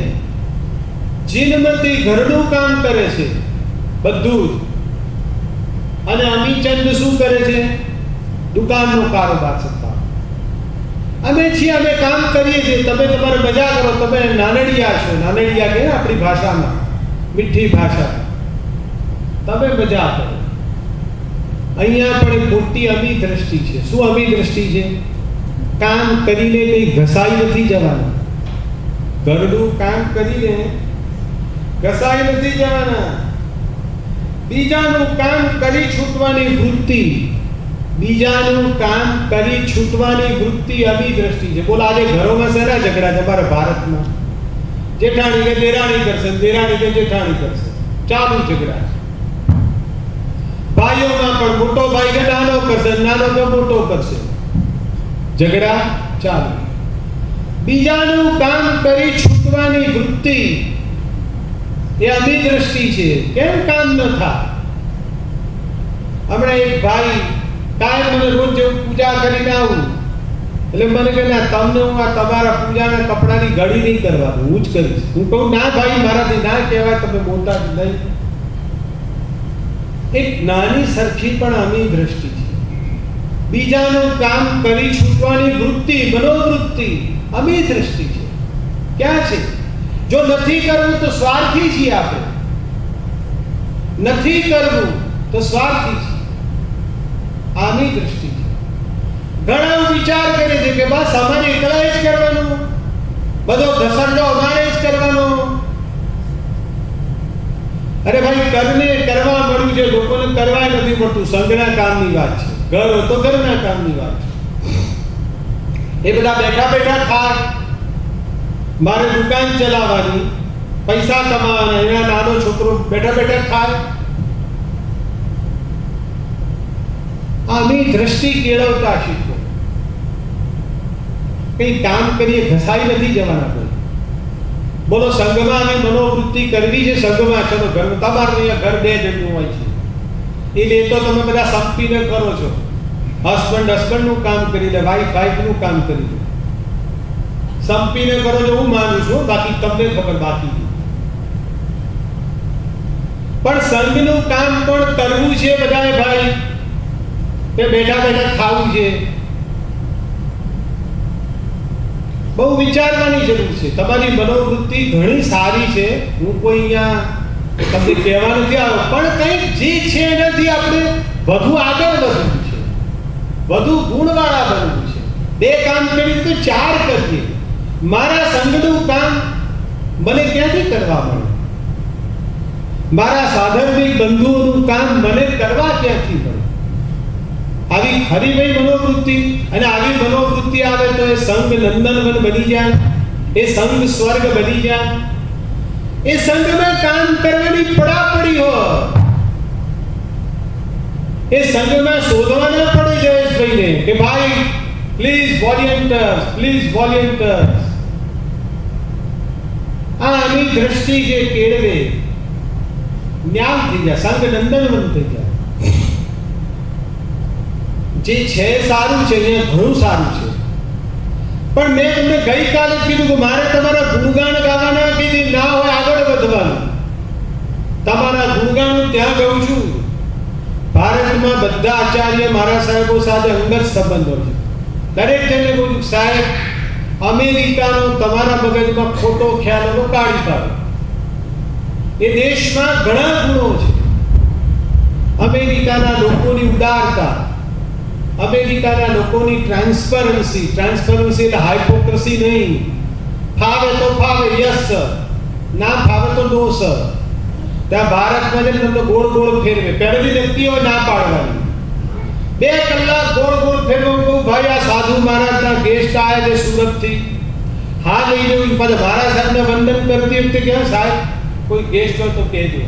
જીનમતી ઘરનું કામ કરે છે બધું જ, અને અમીચંદ શું કરે છે? દુકાનનો કારોબાર સત્તા. અમે છીએ, અમે કામ કરીએ છીએ, તમે તમારે મજા કરો. તમે નાનડિયા છો, નાનડિયા કે આપણી ભાષામાં, મીઠી ભાષા, તમે મજા કરો. અહીંયા પણ એક મોટી અમી દ્રષ્ટિ છે. શું અમી દ્રષ્ટિ છે? કામ કરીને કઈ ઘસાઈ નથી જવાના. ઘરનું કામ કરીને ઘસાઈ નથી જવાના. બીજાનું કામ કરી છૂટવાની વૃત્તિ, બીજાનું કામ કરી છૂટવાની વૃત્તિ અમી દ્રષ્ટિ છે. બોલો આજે ઘરોમાં શેના ઝઘડા છે અમારા ભારતમાં? જેઠાણી કે દેરાણી કરશે, દેરાણી કે જેઠાણી કરશે, ચાલુ ઝઘડા. ભાઈઓમાં પણ મોટો ભાઈ કે નાનો કરશે, નાનો કે મોટો કરશે, ઝઘડા ચાલુ. બીજાનું કામ કરી છૂટવાની વૃત્તિ એ અમી દ્રષ્ટિ છે. કેમ કામ ન થાય? હમણાં એક ભાઈ કાંઈ મને રોજ પૂજા કરીને આવું એટલે મને કહે ના, તમને હું આ તમારા પૂજાના કપડાની ઘડી નહીં કરવાનું, હું જ કરીશ. હું કહું ના ભાઈ, મારાથી ના કહેવાય, તમે બોલતા જ નહીં. એક નાની સરખી પણ અમી દ્રષ્ટિ છે. બીજાનું કામ કરી છૂટવાની વૃત્તિ, મનોવૃત્તિ અમી દ્રષ્ટિ છે. ક્યાં છે? જો નથી કરવું તો સ્વાર્થી છીએ આપણે. નથી કરવું તો સ્વાર્થી છીએ. આની દ્રષ્ટિ છે. ઘણા વિચાર કરે છે કે બસ અમારે એકલા જ કરવાનું, બધો ઘસરડો અમારે જ કરવાનો. અરે ભાઈ, કરને કરવા મળ્યું છે, લોકોને કરવા નથી પડતું. સંઘના કામની વાત છે, ઘર હોય તો ઘરના કામની વાત છે. એ બધા બેઠા બેઠા ખાય. મારે દુકાન ચલાવવાની, પૈસા કમાવાના, એના નાનો છોકરો બેઠા બેઠા ખાય. આની દ્રષ્ટિ કેળવતા શીખો. કઈ કામ કરીએ ઘસાઈ નથી જવાના કોઈ. બોલો સંઘમાં આવી મનોવૃત્તિ કરવી છે. સંઘમાં ચલો ઘર, તમારે અહીંયા ઘર બે જણનું હોય છે, એ લે તો તમે બધા સંપીને કરો છો. હસબન્ડ નું કામ કરી લે, વાઈફ નું કામ કરી લે, સંપીને કરો છો. હું માનું છું, બાકી તમને ખબર. બાકી પણ સંઘનું કામ પણ કરવું છે બધાએ ભાઈ, કે બેઠા બેઠા ખાવું છે. બહુ વિચારવાની જરૂર છે. તમારી મનોવૃત્તિ ઘણી સારી છે, હું કોઈ અહીંયા તમને કહેવા નથી આવ્યો, પણ કંઈક જે છે એનાથી આપણે વધુ આગળ વધવું છે, વધુ ગુણવાળા બનવું છે. બે કામ કરીએ તો ચાર કરીએ. મારા સંઘનું કામ મને ક્યાંથી કરવા મળે? મારા સાધર્મિક બંધુઓનું કામ મને કરવા ક્યાંથી મળે? આવી ખરી ભાઈ મનોવૃત્તિ. અને આવી મનોવૃત્તિ આવે તો એ સંઘ નંદનવન બની જાય, એ સંઘ સ્વર્ગ બની જાય. એ સંઘમાં કામ કરવાની પડાપડી હોય, એ સંઘમાં શોધવા ના પડે જયેશભાઈને કે ભાઈ પ્લીઝ વોલેન્ટિયર્સ, પ્લીઝ વોલેન્ટિયર્સ. આની દ્રષ્ટિ જે કેળવે, જ્ઞાન થઈ જાય, સંઘ નંદનવન થઈ જાય. જે છે સારું છે, અહીંયા ઘણું સારું છે. પણ મેં તમને ગઈકાલે કીધું કે મારે તમારા ગુણગાન ગાવાના કે ના હોય, આગળ વધવાનું. તમારા ગુણગાન ત્યાં ગાઉં છું. ભારતમાં બધા આચાર્ય મારા સાહેબો સાથે અંગત સંબંધો છે. દરેક જણને કહું સાહેબ, અમેરિકાનો તમારા મગજમાં ખોટો ખ્યાલ હતો, કાઢી કાઢો. એ દેશમાં ઘણા ગુણો છે. અમેરિકાના લોકોની ઉદારતા, અમેરિકાના લોકોની ટ્રાન્સપરન્સી એટલે હાઇપોક્રેસી નહીં. ફાવે તો ફાવે, યસ સર, ના ફાવે તો નો સર. ત્યાં ભારતમાં જેમ તમને ગોળ ગોળ ફેરવે, પહેલી વ્યક્તિ હોય ના પાડવાની. 2 કલાક ગોળ ગોળ ફેરવે. કહું ભાઈ આ સાધુ મહારાજના ગેસ્ટ આવ્યા છે સુરતથી, હા લઈ જવું. પાછા મહારાજ સાહેબને વંદન કરતી વખતે કે સાહેબ કોઈ ગેસ્ટ હોય તો કહેજો.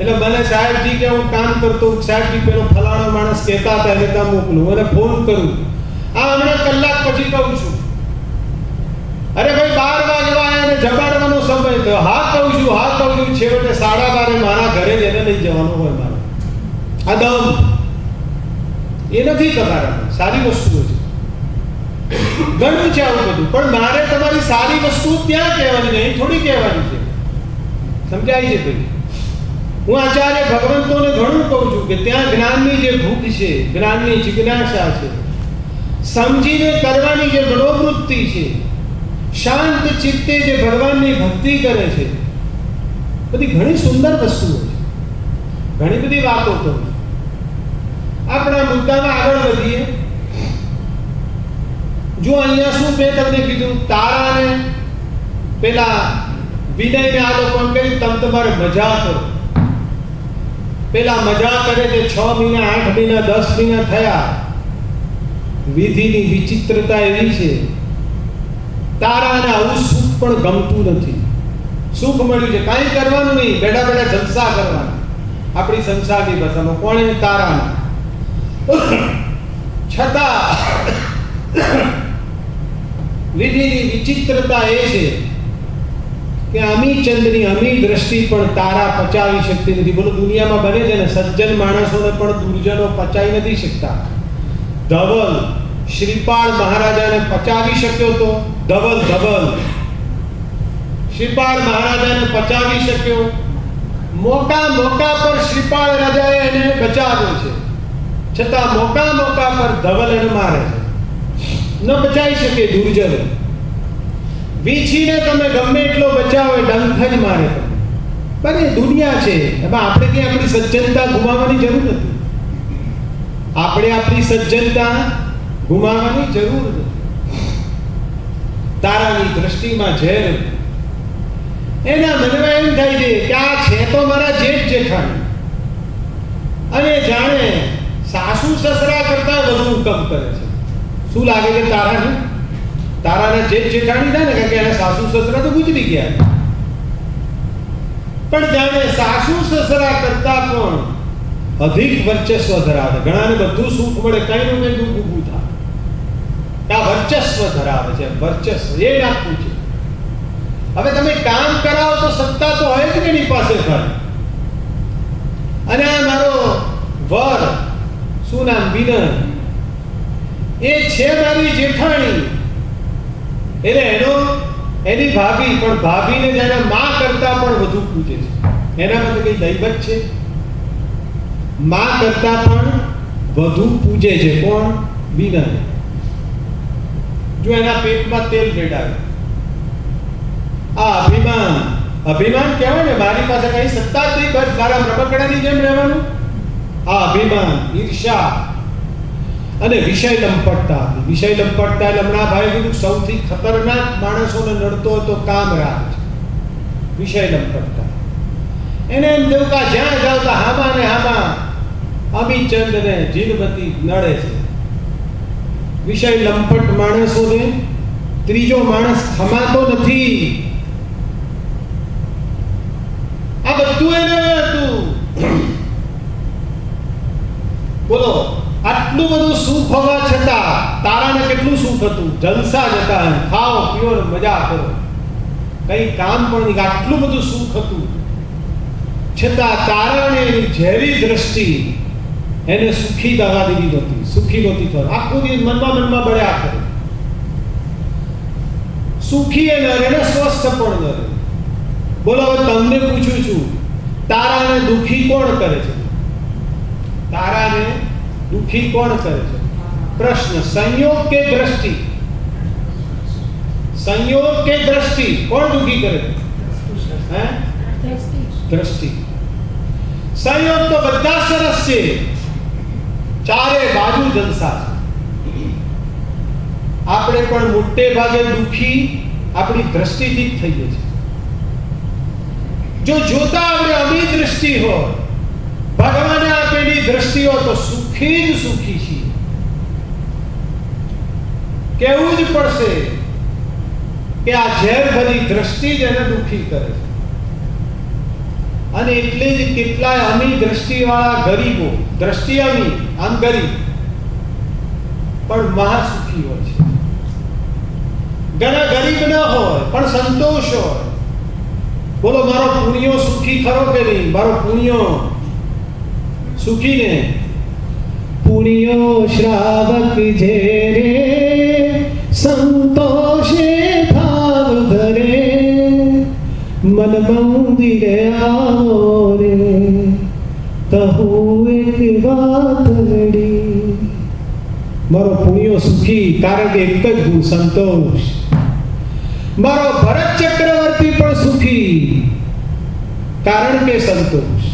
એટલે મને સાહેબજી કે હું કામ કરતો, સાહેબજી પેલો ફલાણો માણસ કહેતા હતા એને ત્યાં મોકલું અને ફોન કરું. આ હમણાં કલાક પછી કહું છું, અરે ભાઈ 12 વાગવા એને જગાડવાનો સમય થયો, હા કહું છું, છેવટે 12:30 મારા ઘરે જ એને લઈ જવાનું હોય મારે. આ દમ એ નથી તમારા સારી વસ્તુઓ છે, ઘણું છે આવું બધું, પણ મારે તમારી સારી વસ્તુ ત્યાં કહેવાની નહીં, થોડી કહેવાની છે. સમજાય છે ભાઈ? હું આચાર્ય ભગવંતોને ઘણું કહું છું કે ત્યાં જ્ઞાનની જે ભૂખ છે, જ્ઞાનની જિજ્ઞાસા છે, સમજીને કરવાની જે મનોવૃત્તિ છે, શાંત ચિત્તે જે ભગવાનની ભક્તિ કરે છે, બધી ઘણી સુંદર વસ્તુઓ છે. ઘણી બધી વાતો કરું. આપણા મુદ્દામાં આગળ વધીએ. જો અહીંયા શું મેં તમને કીધું, તારાને પેલા વિનયને આ લોકો એમ કહ્યું તમે તમારે મજા કરો. પેલા મજા કરે તે 6 મહિના 8 મહિના 10 મહિના થયા. વિધિની વિચિત્રતા એવી છે, તારાને આવું સુખ પણ ગમતું નથી. સુખ મળ્યું છે, કાંઈ કરવાનું નહીં, બેઠા બેઠા જલસા કરવાના. આપણી સંસારની ભાષામાં કોણે? તારાને. છતાં વિધિની વિચિત્રતા એ છે કે અમી ચંદ્રની અમી દ્રષ્ટિ પણ તારા પચાવી શકતી નથી. બોલો, દુનિયામાં બને છે ને, સજ્જન માણસોને પણ દુર્જનો પચાવી નથી શકતા. ધવલ શ્રીપાળ મહારાજાને પચાવી શક્યો તો, ધવલ શ્રીપાળ મહારાજાને પચાવી શક્યો. મોકા પર શ્રીપાળ રાજાએ એને બચાવ્યો છે, છતાં મોકા પર ધવલ એને મારે છે. ન બચાવી શકે દુર્જન. વીછીને તમે ગમે એટલો બચાવો, ડંખ જ મારે તમે. પણ એ દુનિયા છે, એમાં આપણે ક્યાં આપણી સજ્જનતા ગુમાવવાની જરૂર નથી. આપણે આપણી સજ્જનતા ગુમાવવાની જરૂર નથી. તારાની દ્રષ્ટિમાં ઝેર. એના મનમાં એમ થાય છે કે આ છે તો મારા જેઠ જેઠાણી, અને જાણે સાસુ સસરા કરતા વધુ હુકમ કરે છે. શું લાગે છે તારાને? તારાના જેઠ જેઠાણી થાય ને, કારણ કે એના સાસુ સસરા તો ગુજરી ગયા, પણ જાણે સાસુ સસરા કરતા પણ અધિક વર્ચસ્વ ધરાવે. ઘણાને બધું સુખ મળે, કઈ નું કઈ દુઃખ ઊભું થાય. આ વર્ચસ્વ ધરાવે છે, વર્ચસ્વ એ રાખવું છે. હવે તમે કામ કરાવો તો સત્તા તો હોય જ ને એની પાસે ખરી. અને આ મારો વર, શું નામ, વિનય, એ છે મારી જેઠાણી, એટલે એની ભાભી, પણ ભાભીને જાણે માં કરતા પણ વધુ પૂજે છે. એના માટે કઈ દૈવત છે? માં કરતા પણ વધુ પૂજે છે. કોણ? વિનય. જો એના પેટમાં તેલ રેડાવે. આ અભિમાન કહેવાય ને, મારી પાસે કઈ સત્તા જ નહીં, બસ મારા રમકડાની જેમ રહેવાનું. આ અભિમાન, ઈર્ષા અને વિષય લંપટતા. વિષય લંપટતા એટલે હમણાં ભાઈ કીધું સૌથી ખતરનાક માણસોને નડતો હતો કામ રાગ છે, વિષય લંપટતા. એને એમ જેવું કે જ્યાં જાવ તો હામાં ને હામાં અમીચંદ ને જીનમતી નડે છે. વિષય લંપટ માણસોને ત્રીજો માણસ થમાતો નથી. આ બધું એને હતું. બોલો, આટલું બધું સુખ હોવા છતાં તારાને કેટલું સુખ હતું? જલસા જતા, ખાઓ પીઓ મજા કરો, કઈ કામ પણ નહીં. આટલું બધું સુખ હતું છતાં તારાને ઝેરી દ્રષ્ટિ એને સુખી દવા દીધી નહોતી, સુખી નહોતી થયું. આખું દિવસ મનમાં બળ્યા કરે. સુખી એ ન રહે ને સ્વસ્થ પણ ન રહે. બોલો, હવે તમને પૂછું છું, તારાને દુખી કોણ કરે છે? તારાને દુખી કોણ કરે છે? પ્રશ્ન. સંયોગ કે દ્રષ્ટિ? સંયોગ કે દ્રષ્ટિ? કોણ દુખી કરે છે? હે? દ્રષ્ટિ. સંયોગ તો બધા સરસ છે, ચારે બાજુ જલસા છે. આપણે પણ મોટે ભાગે દુખી આપણી દ્રષ્ટિથી જ થઈએ છીએ. જો જોતા આપણે અમી દ્રષ્ટિ હોય, ભગવાને આપેલી દ્રષ્ટિ હોય, તો સુખી જ સુખી છીએ. કેવું જ પડશે કે આ ઝેર ભરી દ્રષ્ટિ જ એને દુખી કરે છે. અને એટલે જ કેટલાય અમી દ્રષ્ટિ વાળા ગરીબો, દ્રષ્ટિ અમી, આમ ગરીબ, પણ મહાસુખી હોય છે. ઘણા ગરીબ ન હોય પણ સંતોષ હોય. બોલો મારો પુણ્યો સુખી ખરો કે નહીં? મારો પુણ્યો સુખી ને? પુણ્યો શ્રાવક જેરે સંતોષે ભાવ ધરે મન મંદિરે આવો રે કહું એક વાત લડી. મારો પુણ્યો સુખી કારણ કે એક જ ગુણ સંતોષ. મારો ભરત ચક્રવર્તી પણ સુખી કારણ કે સંતોષ.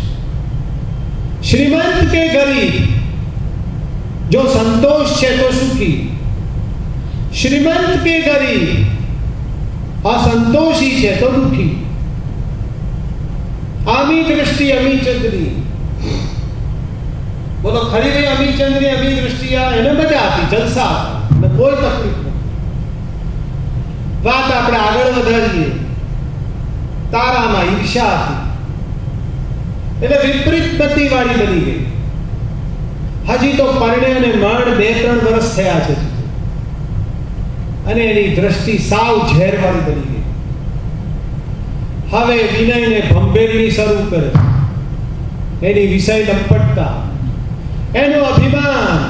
શ્રીમંત કે ગરીબ જો સંતોષ છે તો સુખી. શ્રીમંત કે ગરીબ असंतोषी છે તો દુઃખી. આમી દ્રષ્ટિ અમીચંદ્રની. બોલો ખરી ભાઈ અમીચંદ્રની અમી દ્રષ્ટિ એને મજા હતી, જલસા અને કોઈ તકલીફ નથી. વાત આપણે આગળ વધારીએ. તારામાં ઈર્ષા હતી એટલે વિપરીત ગતિ વાળી બની ગઈ. હજી તો પરણે અને માંડ 2-3 વર્ષ થયા છે અને એની દ્રષ્ટિ સાવ ઝેરવાળી બની ગઈ. હવે વિનયને ભંભેરવી શરૂ કરે. એની વિષય લંપટતા, એનો અભિમાન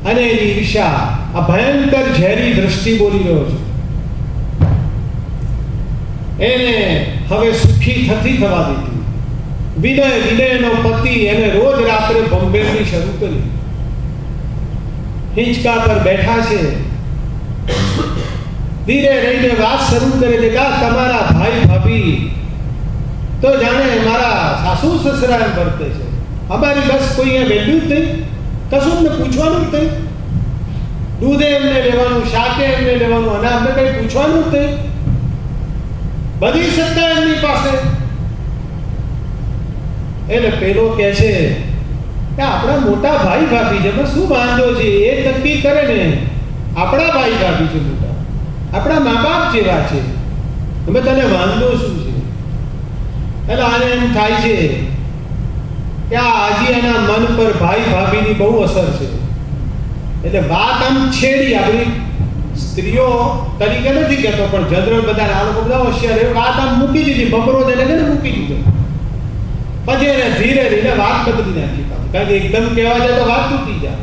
અને એની ઈર્ષા, આ ભયંકર ઝેરી દ્રષ્ટિ બોલી રહ્યો છે. એને હવે સુખી થતી થવા દીધી. વિનયનો પતિ એને રોજ રાત્રે ભંભેરવી શરૂ કરી. હિંચકા પર બેઠા છે, ધીરે રહીને વાત શરૂ કરે છે કે તમારા ભાઈ ભાભી તો જાણે મારા સાસુ સસરા એમ વર્તે છે. અમારી બસ કોઈ અહીંયા વેલ્યુ જ નહીં, કશું અમને પૂછવાનું જ નહીં. દૂધે એમને લેવાનું, શાકે એમને લેવાનું અને અમને કંઈ પૂછવાનું જ નહીં. બધી સત્તા એમની પાસે. એટલે પેલો કહે છે કે આપણા મોટા ભાઈ ભાભી છે, શું વાંધો છે? એ નક્કી કરે ને. આપણા ભાઈ ભાભી છે મોટા, આપણા મા બાપ જેવા છે, અમે તને વાંધો શું છે? એટલે આને એમ થાય છે કે આજે એના મન પર ભાઈ ભાભીની બહુ અસર છે. એટલે વાત આમ છેડી. આપણી સ્ત્રીઓ તરીકે નથી કહેતો પણ જનરલ બધા આ લોકો બધા હોશિયાર, વાત આમ મૂકી દીધી. બકરો તેને કે મૂકી દીધો. પછી એને ધીરે ધીરે વાત બદલી નાખી, કારણ કે એકદમ કહેવા જાય તો વાત તૂટી જાય.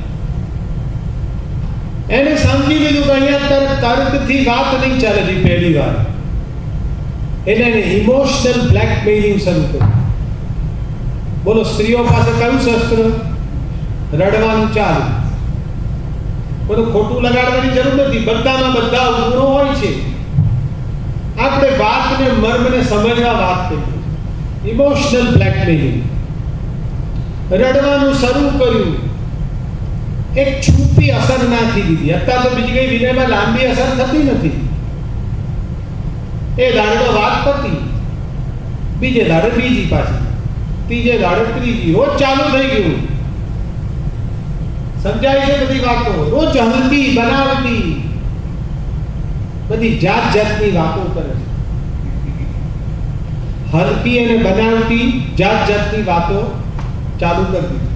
એને સમજી લીધું કે અહીંયા તર્કથી વાત નહીં ચાલે છે પહેલી વાર. એટલે એને ઇમોશનલ બ્લેકમેઇલિંગ શરૂ કર્યું. બોલો સ્ત્રીઓ પાસે કયું શસ્ત્ર? રડવાનું ચાલુ. બધું ખોટું લગાડવાની જરૂર નથી, બધામાં બધા ગુણો હોય છે. આપણે વાતને મર્મને સમજવા વાત કરીએ. ઇમોશનલ બ્લેકમેઇલિંગ. રડવાનું શરૂ કર્યું. એક છુપી અસર નાખી દીધી. અત્યારે તો બીજી કઈ વિનયમાં લાંબી અસર થતી નથી. એ દાડે વાત પતી, બીજે દાડે બીજી પાછી, ત્રીજે દાડે ત્રીજી, રોજ ચાલુ થઈ ગયું. સમજાય છે બધી વાતો? રોજ હલતી બનાવતી બધી જાત જાતની વાતો કરે છે. હલકી અને બનાવતી જાત જાતની વાતો ચાલુ કરી દીધી.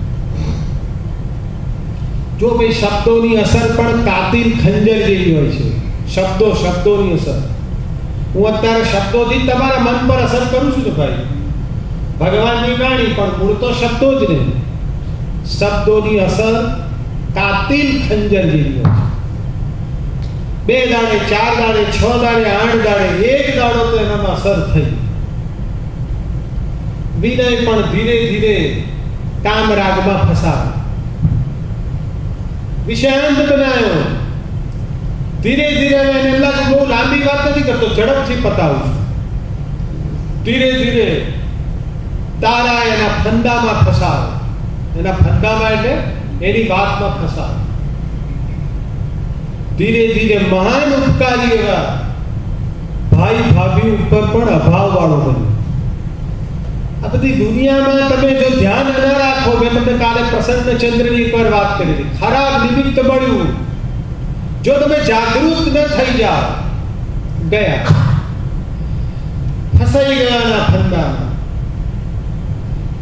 જો ભાઈ શબ્દોની અસર પણ કાતિલ ખંજર જેવી હોય છે. શબ્દોની અસર. હું અત્યારે શબ્દોથી તમારા મન પર અસર કરું છું તો ભાઈ ભગવાનની વાણી, પણ મૂળ તો શબ્દો જ ને. શબ્દોની અસર કાતિલ ખંજર જેવી હોય છે. 2 દાડે, 4 દાડે, 6 દાડે, 8 દાડે, 1 દાડો તો એનામાં અસર થઈ. વિનય પણ ધીરે ધીરે કામ રાગમાં ફસાયો, વિષયાંત બનાવ્યો. ધીરે ધીરે એને લાગે બહુ લાંબી વાત નથી કરતો, ઝડપથી પતાવું છું. ધીરે ધીરે તારા એના ફંદામાં ફસાવો. એના ફંદામાં એટલે એની વાતમાં ફસાવો. ધીરે ધીરે મહાન ઉપકારી એવા ભાઈ ભાભી ઉપર પણ અભાવ વાળો બન્યો. આ બધી દુનિયામાં તમે જો ધ્યાન ન રાખો, મેં તમને કાલે પ્રસન્નચંદ્રની પર વાત કરી હતી, ખરાબ નિમિત્ત મળ્યું. જો તમે જાગૃત ન થઈ જાઓ, ગયા, ફસાઈ ગયાના ફંદામાં.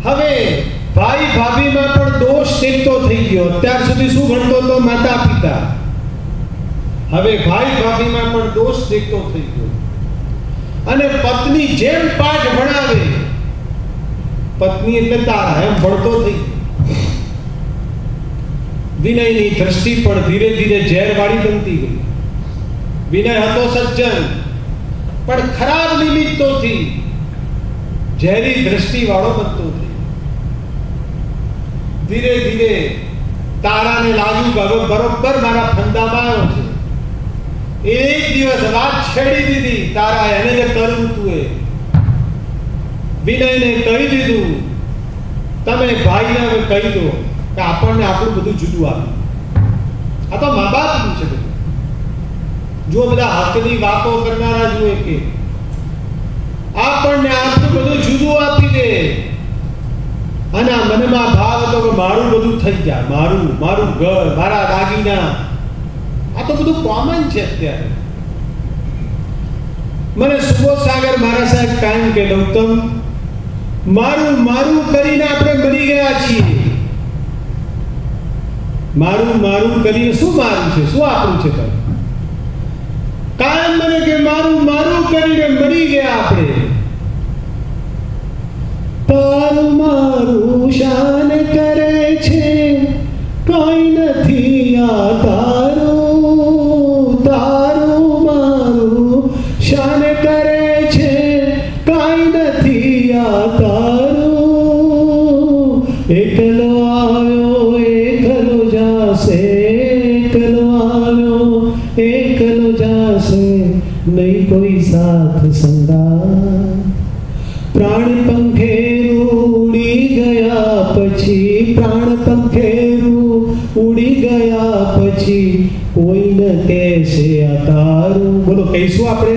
હવે ભાઈ ભાભીમાં પણ દોષ શીખતો થઈ ગયો. અત્યાર સુધી શું ભણતો હતો? માતા પિતા. હવે ભાઈ ભાભીમાં પણ દોષ દેખતો થઈ ગયો અને પત્ની જેમ પાઠ ભણાવે, પત્ની એટલે તારા એમ ભણતો થઈ ગયો. વિનયની દ્રષ્ટિ પણ ધીરે ધીરે ઝેરવાળી બનતી ગઈ. વિનય હતો સજ્જન, પણ ખરાબ નિમિત્તોથી ઝેરી દ્રષ્ટિ વાળો બનતો થયો. ધીરે ધીરે તારાને લાગ્યું કે હવે બરોબર મારા ફંદામાં આવ્યો છે. એક દિવસ વાત છેડી દીધી. તારા એને જે કરવું તું એ વિનયને કહી દીધું, તમે ભાઈને હવે કહી દો કે આપણને આપણું બધું જુદું આપ્યું. આ તો મા બાપનું છે બધું. જો બધા હકની વાતો કરનારા જુએ કે આપણને આપણું બધું જુદું આપી દે, અને મનમાં ભાવ હતો કે મારું બધું થઈ જાય, મારું મારું ઘર, મારા દાગીના, આ તો બધું કોમન છે અત્યારે. મને સુબોધ સાગર મારા સાહેબ કાયમ કે ગૌતમ, મારું મારું કરીને આપણે મરી ગયા છીએ. મારું મારું કરીને શું મારું છે, શું આપણું છે? કાયમ મને કે મારું મારું કરીને મરી ગયા આપણે. તારું મારું શાન કરે છે, કઈ નથી આ તારું. તારું મારું શાન કરે છે, કઈ નથી આ તારું. એકલો આવ્યો એકલો જાશે, એકલો આવ્યો એકલો જાશે, નહીં કોઈ સાથ સંગાથ. પ્રાણ પંખેરું ઉડી ગયા પછી, પ્રાણ પંખેરું ઉડી ગયા પછી, કોઈ ન કહેશે આ તારું. બોલો કહીશું આપણે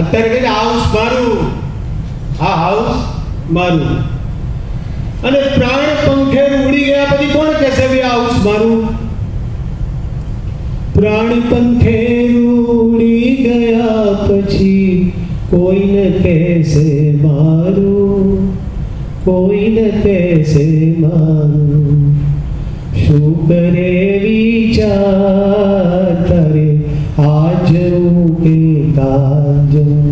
અત્યારે કહીએ હાઉસ મારું, આ હાઉસ મારું. અને પ્રાણ પંખેરું ઉડી ગયા પછી કોણ કહેશે આ હાઉસ મારું? પ્રાણ પંખેરું ઉડી ગયા પછી કોઈ ન કહેશે મારું, કોઈ ન કહેશે મારું. શું કરે વિચાર તારે આજનું કે કાજનું,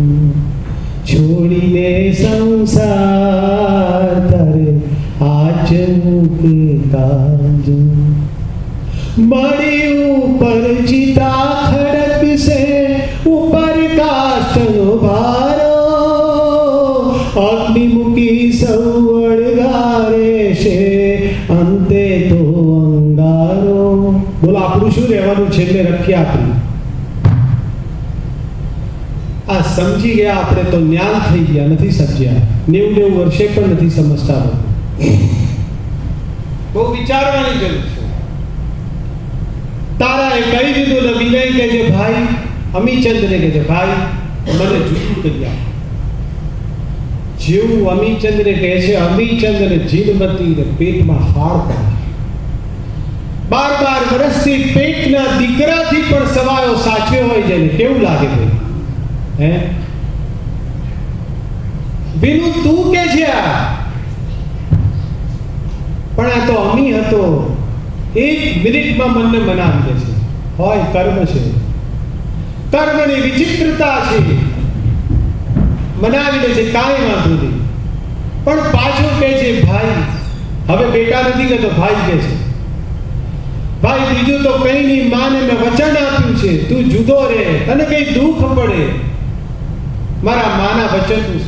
છોડીને સંસાર તારે આજનું કે કાજનું. મારી ઉપર ચિતા ખડકશે, ઉપર કાષ્ઠનો ભારો, અગ્નિ મૂકી સૌ અળગારે છે, અંતે તો અંગારો. બોલો આપણું શું રહેવાનું છેલ્લે રખ્યા આપણી. આ સમજી ગયા આપણે તો જ્ઞાન થઈ ગયા, નથી સમજ્યા. 90 વર્ષે પણ નથી સમજતા. બહુ વિચારવાની જરૂર છે. તારાએ કહી દીધું ને વિનય કે છે ભાઈ, અમીચંદ્રને કે છે ભાઈ મને જુદું કરી આપ. જેવું અમીચંદ્ર કહે છે, અમીચંદ્ર જીનમતી ને પેટમાં હાડ પડે. 12 વર્ષથી પેટના દીકરાથી પણ સવાયો સાચવ્યો હોય છે. કેવું લાગે ભાઈ? હે વિનુ તું કે છે આ, પણ આ તો અમી હતો. 1 મિનિટમાં મનને મનાવી દે છે. હોય કર્મ છે, કર્મની વિચિત્રતા છે. મનાવી દે છે, કાંઈ વાંધો નહીં. પણ પાછો કહે છે ભાઈ, હવે બેટા નથી કહેતો, ભાઈ કહે છે ભાઈ બીજું તો કઈ નહીં, માને મેં વચન આપ્યું છે તું જુદો રહે, તને કઈ દુઃખ પડે, મારા માના વચન તું.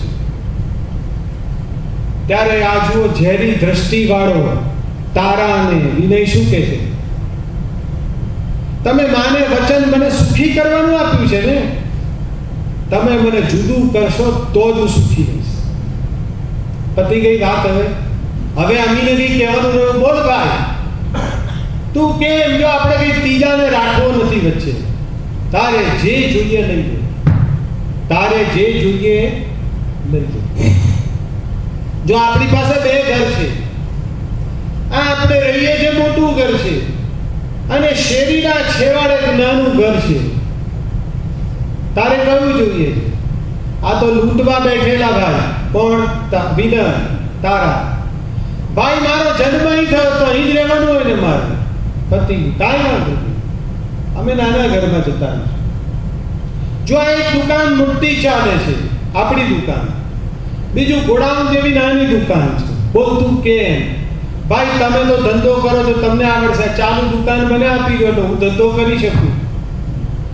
ત્યારે આ જુઓ ઝેરી દ્રષ્ટિ વાળો તારા અને વિનય શું કહે છે? તમે માને વચન મને સુખી કરવાનું આપ્યું છે ને, તમે મને જુદું કરશો તો જ હું સુખી રહીશ. પતી ગઈ વાત. હવે અમીને બી કહેવાનું રહ્યું, બોલ ભાઈ તું કેમ? જો આપણે કઈ ત્રીજાને રાખવો નથી વચ્ચે. તારે જે જોઈએ લઈ લે, તારે જે જોઈએ લઈ લે. જો આપણી પાસે 2 ઘર છે, આ આપણે રહીએ છીએ મોટું ઘર છે, અને શેરીના છેવાડે એક નાનું ઘર છે. તારે કયું જોઈએ? આ તો લૂંટવા બેઠેલા ભાઈ. કોણ? વિનય, તારા ભાઈ. મારો જન્મ અહીં થયો તો અહીં જ રહેવાનું હોય ને મારે. પતિ કાંઈ વાંધો નહીં. અમે નાના ઘરમાં જતા નથી. જો આ એક દુકાન મોટી ચાલે છે, આપણી દુકાન, બીજું ગોડાઉન જેવી નાની દુકાન છે, બોલતું કેમ ભાઈ તમે તો ધંધો કરો છો, તમને આવડશે, ચાલુ દુકાન મને આપી દો તો હું ધંધો કરી શકું,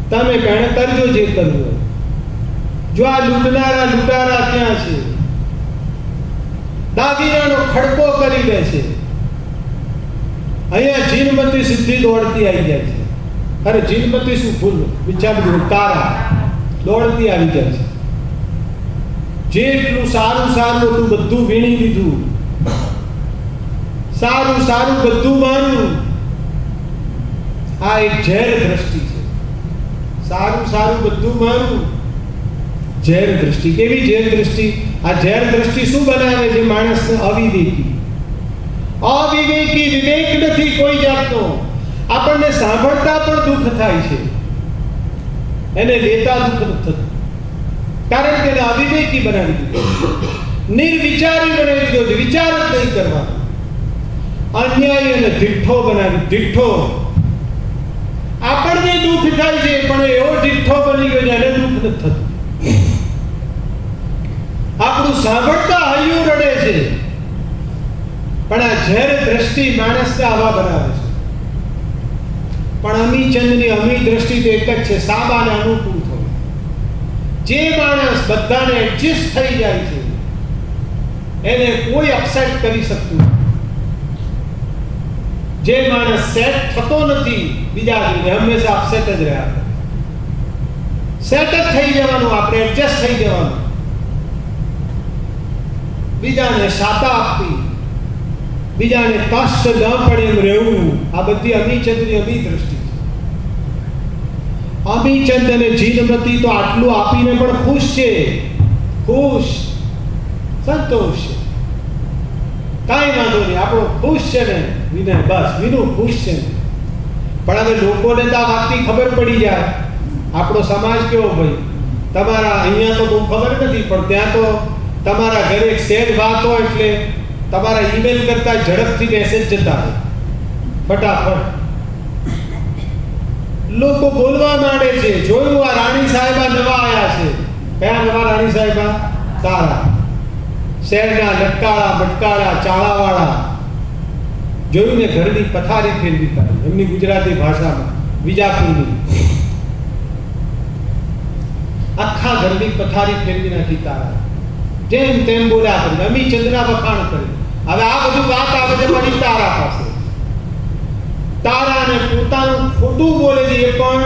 તમે કણે કરજો જે કરવું હોય. જો આ લૂંટારા ક્યાં છે, દાગીનાનો ખડકો કરી દે છે, અહીંયા જીનમતી સિદ્ધિ દોડતી આવી જાય છે. અરે જીનમતી શું ભૂલ, વિચાર તારા દોડતી આવી જાય છે. જેટલું સારું હતું બધું વીણી લીધું, સારું બધું માન્યું. આ એક ઝેર દ્રષ્ટિ છે. સારું બધું માન્યું, ઝેર દ્રષ્ટિ. કેવી ઝેર દ્રષ્ટિ? આ ઝેર દ્રષ્ટિ શું બનાવે છે માણસને? અવિવેકી. વિવેક નથી કોઈ જાતનો. આપણને સાંભળતા પણ દુઃખ થાય છે, એને લેતા દુઃખ નથી થતું, કારણ કે એને અવિવેકી બનાવી દીધો, નિર્વિચારી બનાવી દીધો છે. વિચાર જ નહીં કરવાનો. અન્યાય અને ઢીઠ્ઠો બનાવી દીઠો. આપણને દુઃખ થાય છે પણ એવો ઢીઠ્ઠો બની ગયો છે એને દુઃખ નથી થતું. આપણું સાંભળતા હૈયું રડે છે, પણ આ ઝેર દ્રષ્ટિ માણસને આવા બનાવે છે. પણ અમીચંદની અમી દ્રષ્ટિ તો એક જ છે, સાબાને અનુકૂળ થવું. જે માણસ બધાને એડજસ્ટ થઈ જાય છે એને કોઈ અપસેટ કરી શકતું નથી. જે માણસ સેટ થતો નથી બીજા જોડે, હંમેશા અપસેટ જ રહ્યા. સેટ જ થઈ જવાનું, આપણે એડજસ્ટ થઈ જવાનું, બીજાને શાતા આપવી, બીજાને કષ્ટ ન પડે એમ રહેવું. આ બધી અમીચંદની અમી દ્રષ્ટિ છે. અમીચંદ અને જીનમતી તો આટલું આપીને પણ ખુશ છે, ખુશ, સંતોષ છે, કાંઈ વાંધો નહીં, આપણો ખુશ છે ને વિનય, બસ વિનુ ખુશ છે. પણ હવે લોકોને તો આ વાતની ખબર પડી જાય. આપણો સમાજ કેવો ભાઈ, તમારા અહીંયા તો બહુ ખબર નથી, પણ ત્યાં તો તમારા ઘરે એક સેડ વાત હોય એટલે તમારા ઈમેલ કરતા ઝડપથી મેસેજ જતા હોય ફટાફટ. લોકો બોલવા માંડે છે. જોયું આ રાણી સાહેબા નવા આયા છે. કયા નવા રાણી સાહેબા? તારા શહેરના લટકાળા બટકાળા ચાળાવાળા. જોયું ને, ઘરની પથારી ફેરવી કાઢી એમની ગુજરાતી ભાષામાં, વિજાપુરની આખા ઘરની પથારી ફેરવી નાખી તારા. જેમ તેમ બોલ્યા કરી, અમીચંદના વખાણ કરી. હવે આ બધું વાત આવે છે પડી તારા પાસે. તારાને પોતાનું ખોટું બોલે છે એ પણ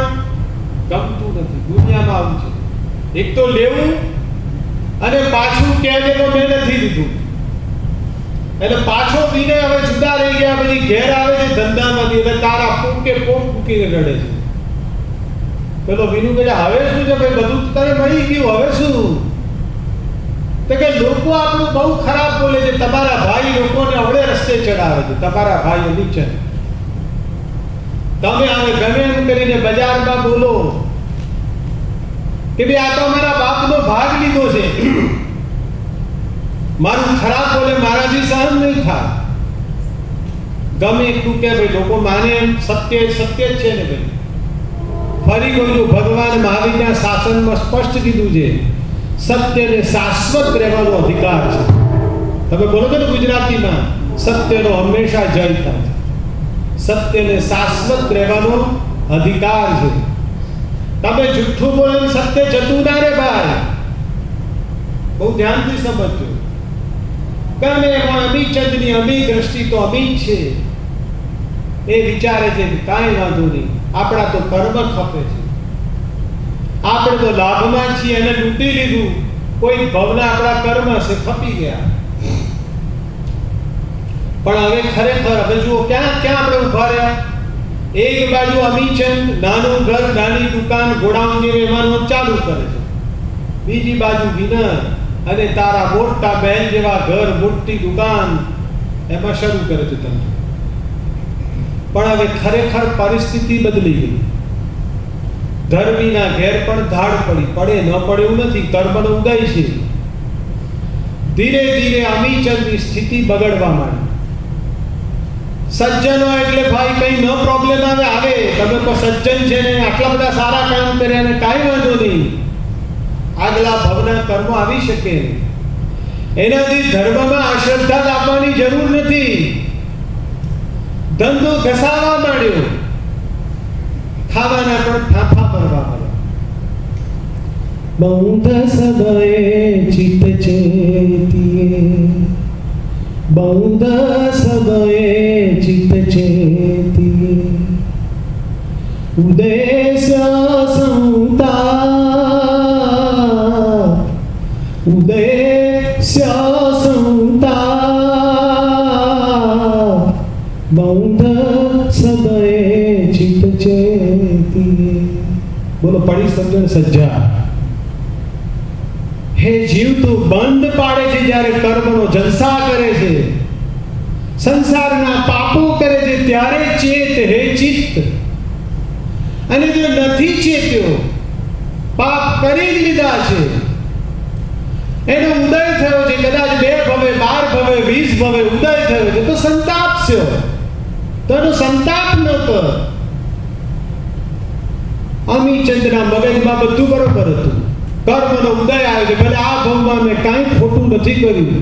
ગમતું નથી. દુનિયામાં આવું છે. એક તો લેવું અને પાછું કહે છે તો મેં નથી લીધું, એટલે પાછો વિનય હવે જુદા રહી ગયા. પછી ઘેર આવે છે ધંધામાંથી, એટલે તારા ફૂંકીને રડે છે. પેલો વિનુ કહે હવે શું છે ભાઈ, બધું તારે મળી ગયું, હવે શું? તો કે લોકો આપણું બહુ ખરાબ બોલે છે. તમારા ભાઈ લોકોને અવળે રસ્તે ચડાવે છે. તમારા ભાઈ નીચે તમે હવે ગમે એમ કરીને બજારમાં બોલો કે ભાઈ આ તો અમારા બાપનો ભાગ લીધો છે, મારું ખરાબ બોલે મારાથી સહન નહીં થાય. ગમે એટલું કે ભાઈ લોકો માને એમ સત્ય જ છે ને ભાઈ. ફરી કહ્યું, ભગવાન મહાવીરના શાસનમાં સ્પષ્ટ કીધું છે સત્યને શાશ્વત રહેવાનો અધિકાર છે. તમે બોલો છો ને ગુજરાતીમાં, સત્યનો હંમેશા જય થાય. સત્યને શાશ્વત રહેવાનો અધિકાર છે. તમે જુઠ્ઠું બોલો સત્ય જતું ના રે ભાઈ. બહુ ધ્યાનથી સમજજો. ગમે એમાં અમીચંદની અમી દ્રષ્ટિ તો અમી છે. એ વિચારે છે કે કાંઈ વાંધો નહીં, આપણા તો કર્મ ખપે છે, આપણે તો લાભમાં છીએ, એને લૂંટી લીધું. કોઈ ભવના આપણા કર્મ છે, ખપી ગયા. પણ હવે ખરેખર હવે જુઓ ક્યાં આપણે ઉભા રહ્યા. એક બાજુ અમીચંદ નાનું ઘર, નાની દુકાન, ગોડાઉન જે રહેવાનું ચાલુ કરે છે. બીજી બાજુ વિનય અને તારા મોટા બહેન જેવા ઘર, મોટી દુકાન એમાં શરૂ કરે છે તમે. પણ હવે ખરેખર પરિસ્થિતિ બદલી ગઈ. ધર્મીના ઘેર પણ ધાડ પડી. પડે ન પડે એવું નથી, કર્મનો ઉદય છે. ધીરે ધીરે અમીચંદની સ્થિતિ બગડવા માંડી. સજ્જન હોય એટલે ભાઈ કઈ ન પ્રોબ્લેમ આવે તમે તો સજ્જન છે ને આટલા બધા સારા કામ કર્યા ને કાંઈ વાંધો નહીં, આગલા ભવના કર્મો આવી શકે. એનાથી ધર્મમાં અશ્રદ્ધા લાવવાની જરૂર નથી. ધંધો ઘસાવા માંડ્યો, ખાવાના પણ ફાંફા ભરવા માંડ્યા. બંધ સબએ ચિત્ત ચેતીએ, બંધ સબએ ચિત્ત ચેતીએ, ઉદેશ્ય સંતા ઉદેશ્ય સંતા બંધ સબએ ચિત્ત ચેતીએ. બોલો પડી સમજણ સજ્જા. હે જીવ, તું બંધ પાડે છે જ્યારે કર્મનો જલસા કરે છે, સંસારના પાપો કરે છે ત્યારે ચેત હે ચિત્ત. અને જો નથી ચેત્યો, પાપ કરી જ લીધા છે, એનો ઉદય થયો છે, કદાચ 2 ભવે 12 ભવે 20 ભવે ઉદય થયો છે, તો સંતાપ છે. તો એનો સંતાપ ન કર. અમીચંદના મગજમાં બધું બરોબર હતું. કર્મનો ઉદય આવ્યો છે, ભલે આ ભવમાં મેં કાંઈ ખોટું નથી કર્યું,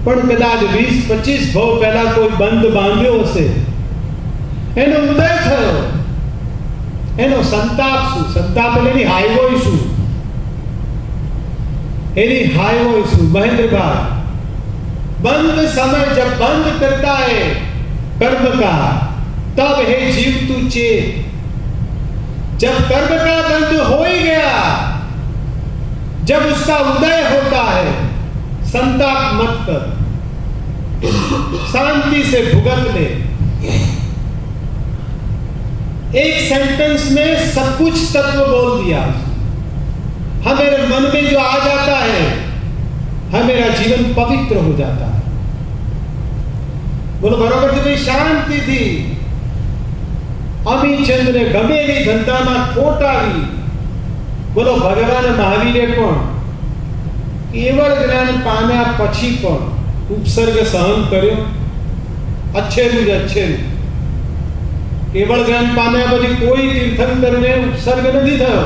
પણ કદાચ 20-25 ભવ પહેલા કોઈ બંધ બાંધ્યો હશે, એનો ઉદય થયો. એનો સંતાપ શું? સંતાપ એટલે એની હાઈવોય શું? એની हाईवॉय શું? महेंद्र भाई, बंद समय जब बंद करता है कर्म का, तब हे जीव तू चेत. जब कर्म का बंद हो ही गया, जब उसका उदय होता है, संताप मत कर, शांति से भुगत ले. एक सेंटेंस में सब कुछ तत्व बोल दिया. हाँ, मेरे मन में जो आ जाता है, हाँ मेरा जीवन पवित्र हो जाता है. बोलो बराबर से भाई. शांति थी. अमीचंद ने गमेली धंधा में खोट आई. बोलो भगवान महावीरे पण केवल ज्ञान पाम्या पछी पण उपसर्ग सहन कर्यो. अच्छेनु ज अच्छेनु. केवल ज्ञान पाम्या પછી કોઈ તીર્થંકરને ઉપસર્ગ નથી થયો,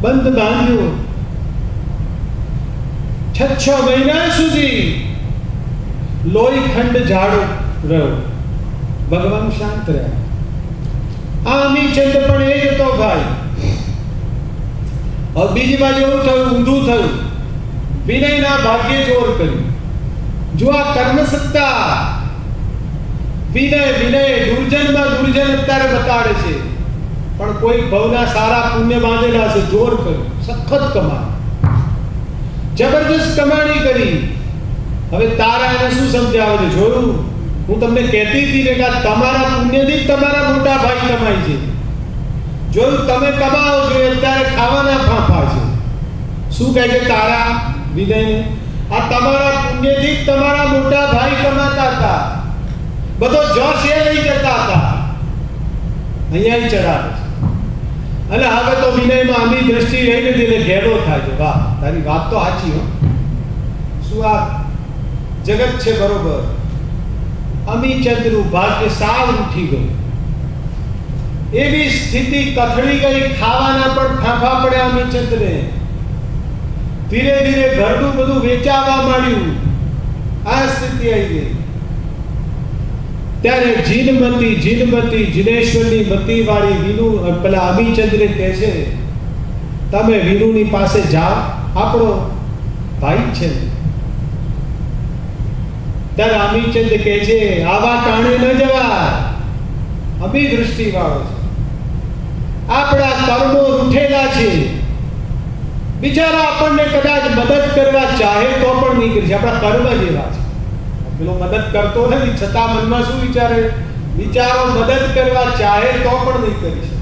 બંધ બાંધ્યો. 6 મહિના સુધી લોહીખંડ જાડો રહ્યો, ભગવાન શાંત રહ્યા. આ અમીચંદ પણ એ જ હતો ભાઈ. હવે બીજી બાજુ એવું થયું, ઊંધું થયું. વિનયના ભાગ્યે જોર કર્યું. જો આ કર્મ સત્તા, વિનય વિનય દુર્જનમાં દુર્જન અત્યારે બતાડે છે, પણ કોઈ ભવના સારા પુણ્ય બાંધેલા છે, જોર કર્યું, સખત કમાણી, જબરજસ્ત કમાણી કરી. હવે તારા એને શું સમજાવે છે? જોયું, હું તમને કહેતી હતી ને કે તમારા પુણ્યથી જ તમારા મોટા ભાઈ કમાય છે. જોયું, તમે કમાઓ છો, અત્યારે ખાવાના ફાંફા છે. શું કહે છે તારા વિનયને? આ તમારા પુણ્યથી જ તમારા મોટા ભાઈ કમાતા હતા, બધો જશ એ લઈ જતા હતા, અહીંયા ચડાવે છે. અને હવે તો વિનયમાં આમી દ્રષ્ટિ રહી નથી એટલે ઘેરો થાય છે. વાહ, તારી વાત તો સાચી હો. શું આ જગત છે બરોબર. અમીચંદનું ભાગ્ય સાવ ઉઠી ગયું. એવી સ્થિતિ કથળી ગઈ, ખાવાના પણ ફાંફા પડ્યા અમીચંદને. ધીરે ધીરે ઘરનું બધું વેચાવા માંડ્યું. આ સ્થિતિ આવી ગઈ. ત્યારે જીનમતી જીનેશ્વરની મતી વાળી વિનુ પેલા અમીચંદ્રે કહે છે, તમે વિનુની પાસે જાઓ, આપણો ભાઈ છે. ત્યારે અમીચંદ કહે છે, આવા કારણે ન જવા, અમી દૃષ્ટિ વાળો છે, આપણા કર્મો રૂઠેલા છે. બિચારા આપણને કદાચ મદદ કરવા ચાહે તો પણ નહીં કરી શકે. આપણા કર્મ જેવા છે. પેલો મદદ કરતો નથી, છતાં મનમાં શું વિચારે? વિચારો મદદ કરવા ચાહે તો પણ નહીં કરી શકે.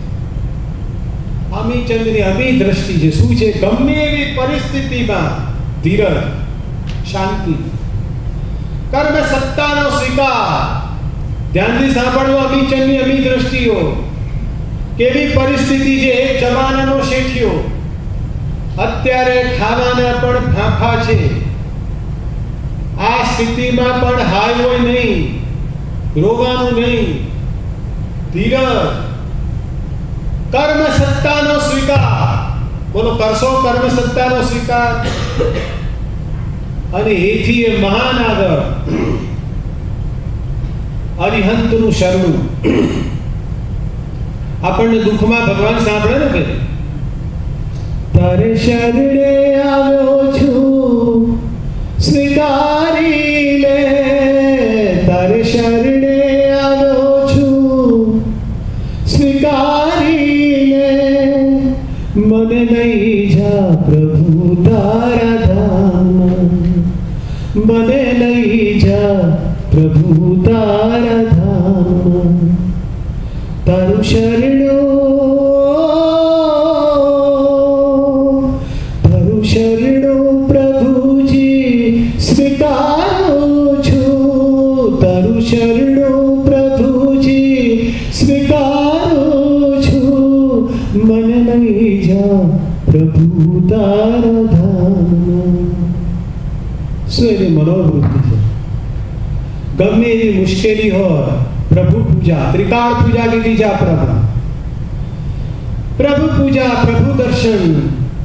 અમીચંદની અમી દ્રષ્ટિ છે. શું છે? ગમે એવી પરિસ્થિતિમાં ધીરજ, શાંતિ, કર્મ સત્તાનો સ્વીકાર. ધ્યાનથી સાંભળો અમીચંદની અમી દ્રષ્ટિઓ. કેવી પરિસ્થિતિ છે? એક જમાનાનો શેઠિયો, અત્યારે ખાવાના પણ ફાંફા છે. આ સ્થિતિમાં પણ હાય હોય નહીં, રોવાનું નહીં, ધીરજ, કર્મ સત્તાનો સ્વીકાર. બોલો, કરશો કર્મ સત્તાનો સ્વીકાર? અને એથી એ મહાન આગળ અરિહંતનું શરણું. આપણને દુઃખમાં ભગવાન સાંભળે ને કે તારે શરણે આવ્યો છું સ્વીકારી લે, તારે શરણે આવ્યો છું સ્વીકારી લે, મને લઈ જા પ્રભુ તારા ધામ, મને લઈ જા પ્રભુ તારા ધામ. તારું શરણો પ્રભુજી સ્વીકારું છું, તારું શરણો પ્રભુજી સ્વીકારું છું, મને લઈ જા પ્રભુ તારા ધામ. શું એની મનોવૃત્તિ છે? ગમે એવી મુશ્કેલી હોય, પ્રભુ પૂજા, ત્રિકાળ પૂજા કીધી છે આપણામાં. પ્રભુ પૂજા, પ્રભુ દર્શન,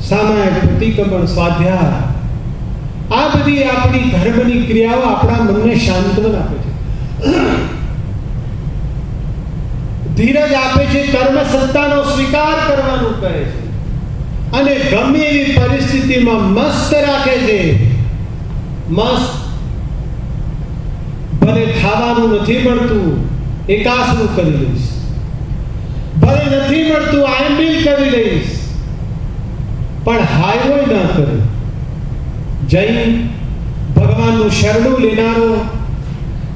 સામાયિક પ્રતિક્રમણ, સ્વાધ્યાય, આ બધી આપણી ધર્મની ક્રિયાઓ આપણા મનને શાંતવન આપે છે, ધીરજ આપે છે, કર્મ સત્તાનો સ્વીકાર કરવાનું કહે છે, અને ગમે એવી પરિસ્થિતિમાં મસ્ત રાખે છે. મસ્ત, ભલે ખાવાનું નથી મળતું, એકાસનું કરી લઈશ, ભલે નથી મળતું, આયંબિલ કરી લઈશ, પણ હાયવો ના કરે. જૈન ભગવાનનું શરણું લેનારો,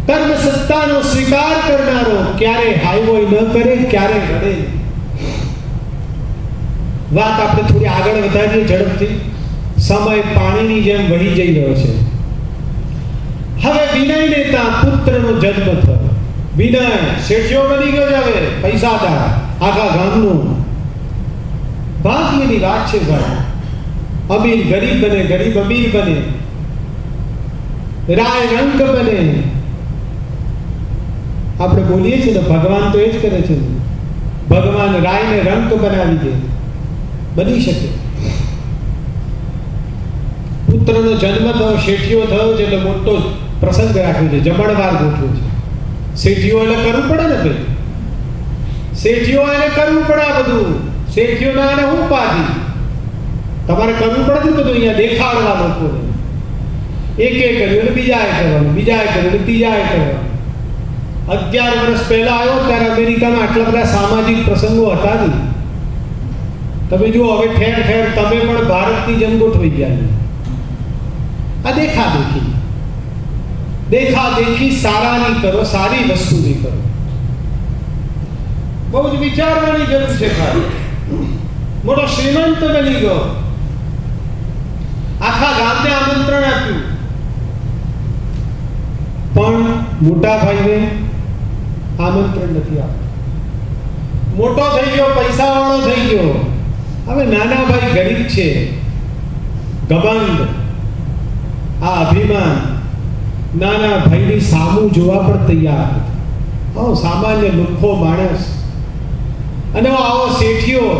કર્મ સત્તાનો સ્વીકાર કરનારો ક્યારે હાયવો ન કરે, ક્યારે રડે. વાત આપણે થોડી આગળ વધારીએ ઝડપથી. સમય પાણીની જેમ વહી જઈ રહ્યો છે. હવે વિનયને ત્યાં પુત્રનો જન્મ થયો. વિનય શેઠિયો બની ગયો છે, હવે પૈસાદાર, આખા ગામનો. ભાગ્યની વાત છે ભાઈ. અમીર ગરીબ બને, ગરીબ અમીર બને, રાય રંક બને. આપણે બોલીએ છીએ ને, ભગવાન તો એ જ કરે છે. ભગવાન રાયને રંક બનાવી દે, બની શકે. પુત્રનો જન્મ થયો, શેઠિયો થયો છે, એટલે મોટો પ્રસંગ રાખ્યો છે, જમણવાર ગોઠવ્યો છે. શેઠિયો એટલે કરવું પડે ને ભાઈ, શેઠિયો એને કરવું પડે. આ બધું શેઠિયો ના એને હું પાછી તમારે કરવું પડે ને બધું. અહીંયા દેખાડવા લોકોને એક કર્યું એટલે બીજાએ કરવાનું, બીજાએ કર્યું એટલે ત્રીજાએ કરવાનું. 11 વર્ષ પહેલા આવ્યો ત્યારે અમેરિકામાં આટલા બધા સામાજિક પ્રસંગો હતા નહીં. તમે જુઓ હવે ઠેર ઠેર તમે પણ ભારતની જેમ ગોઠવાઈ ગયા. આ દેખાદેખી, દેખાદેખી સારાની કરો, સારી વસ્તુની કરો. બહુ જ વિચારવાની જરૂર છે. મોટો શ્રીમંત બની ગયો, આખા ગામને આમંત્રણ આપ્યું, પણ મોટા ભાઈને આમંત્રણ નથી આપ્યું. મોટો થઈ ગયો, પૈસા વાળો થઈ ગયો, હવે નાના ભાઈ ગરીબ છે. ગબંડ, આ અભિમાન નાના ભાઈની સામું જોવા પણ તૈયાર. સામાન્ય લુખ્ખો માણસ, અને આવો શેઠિયો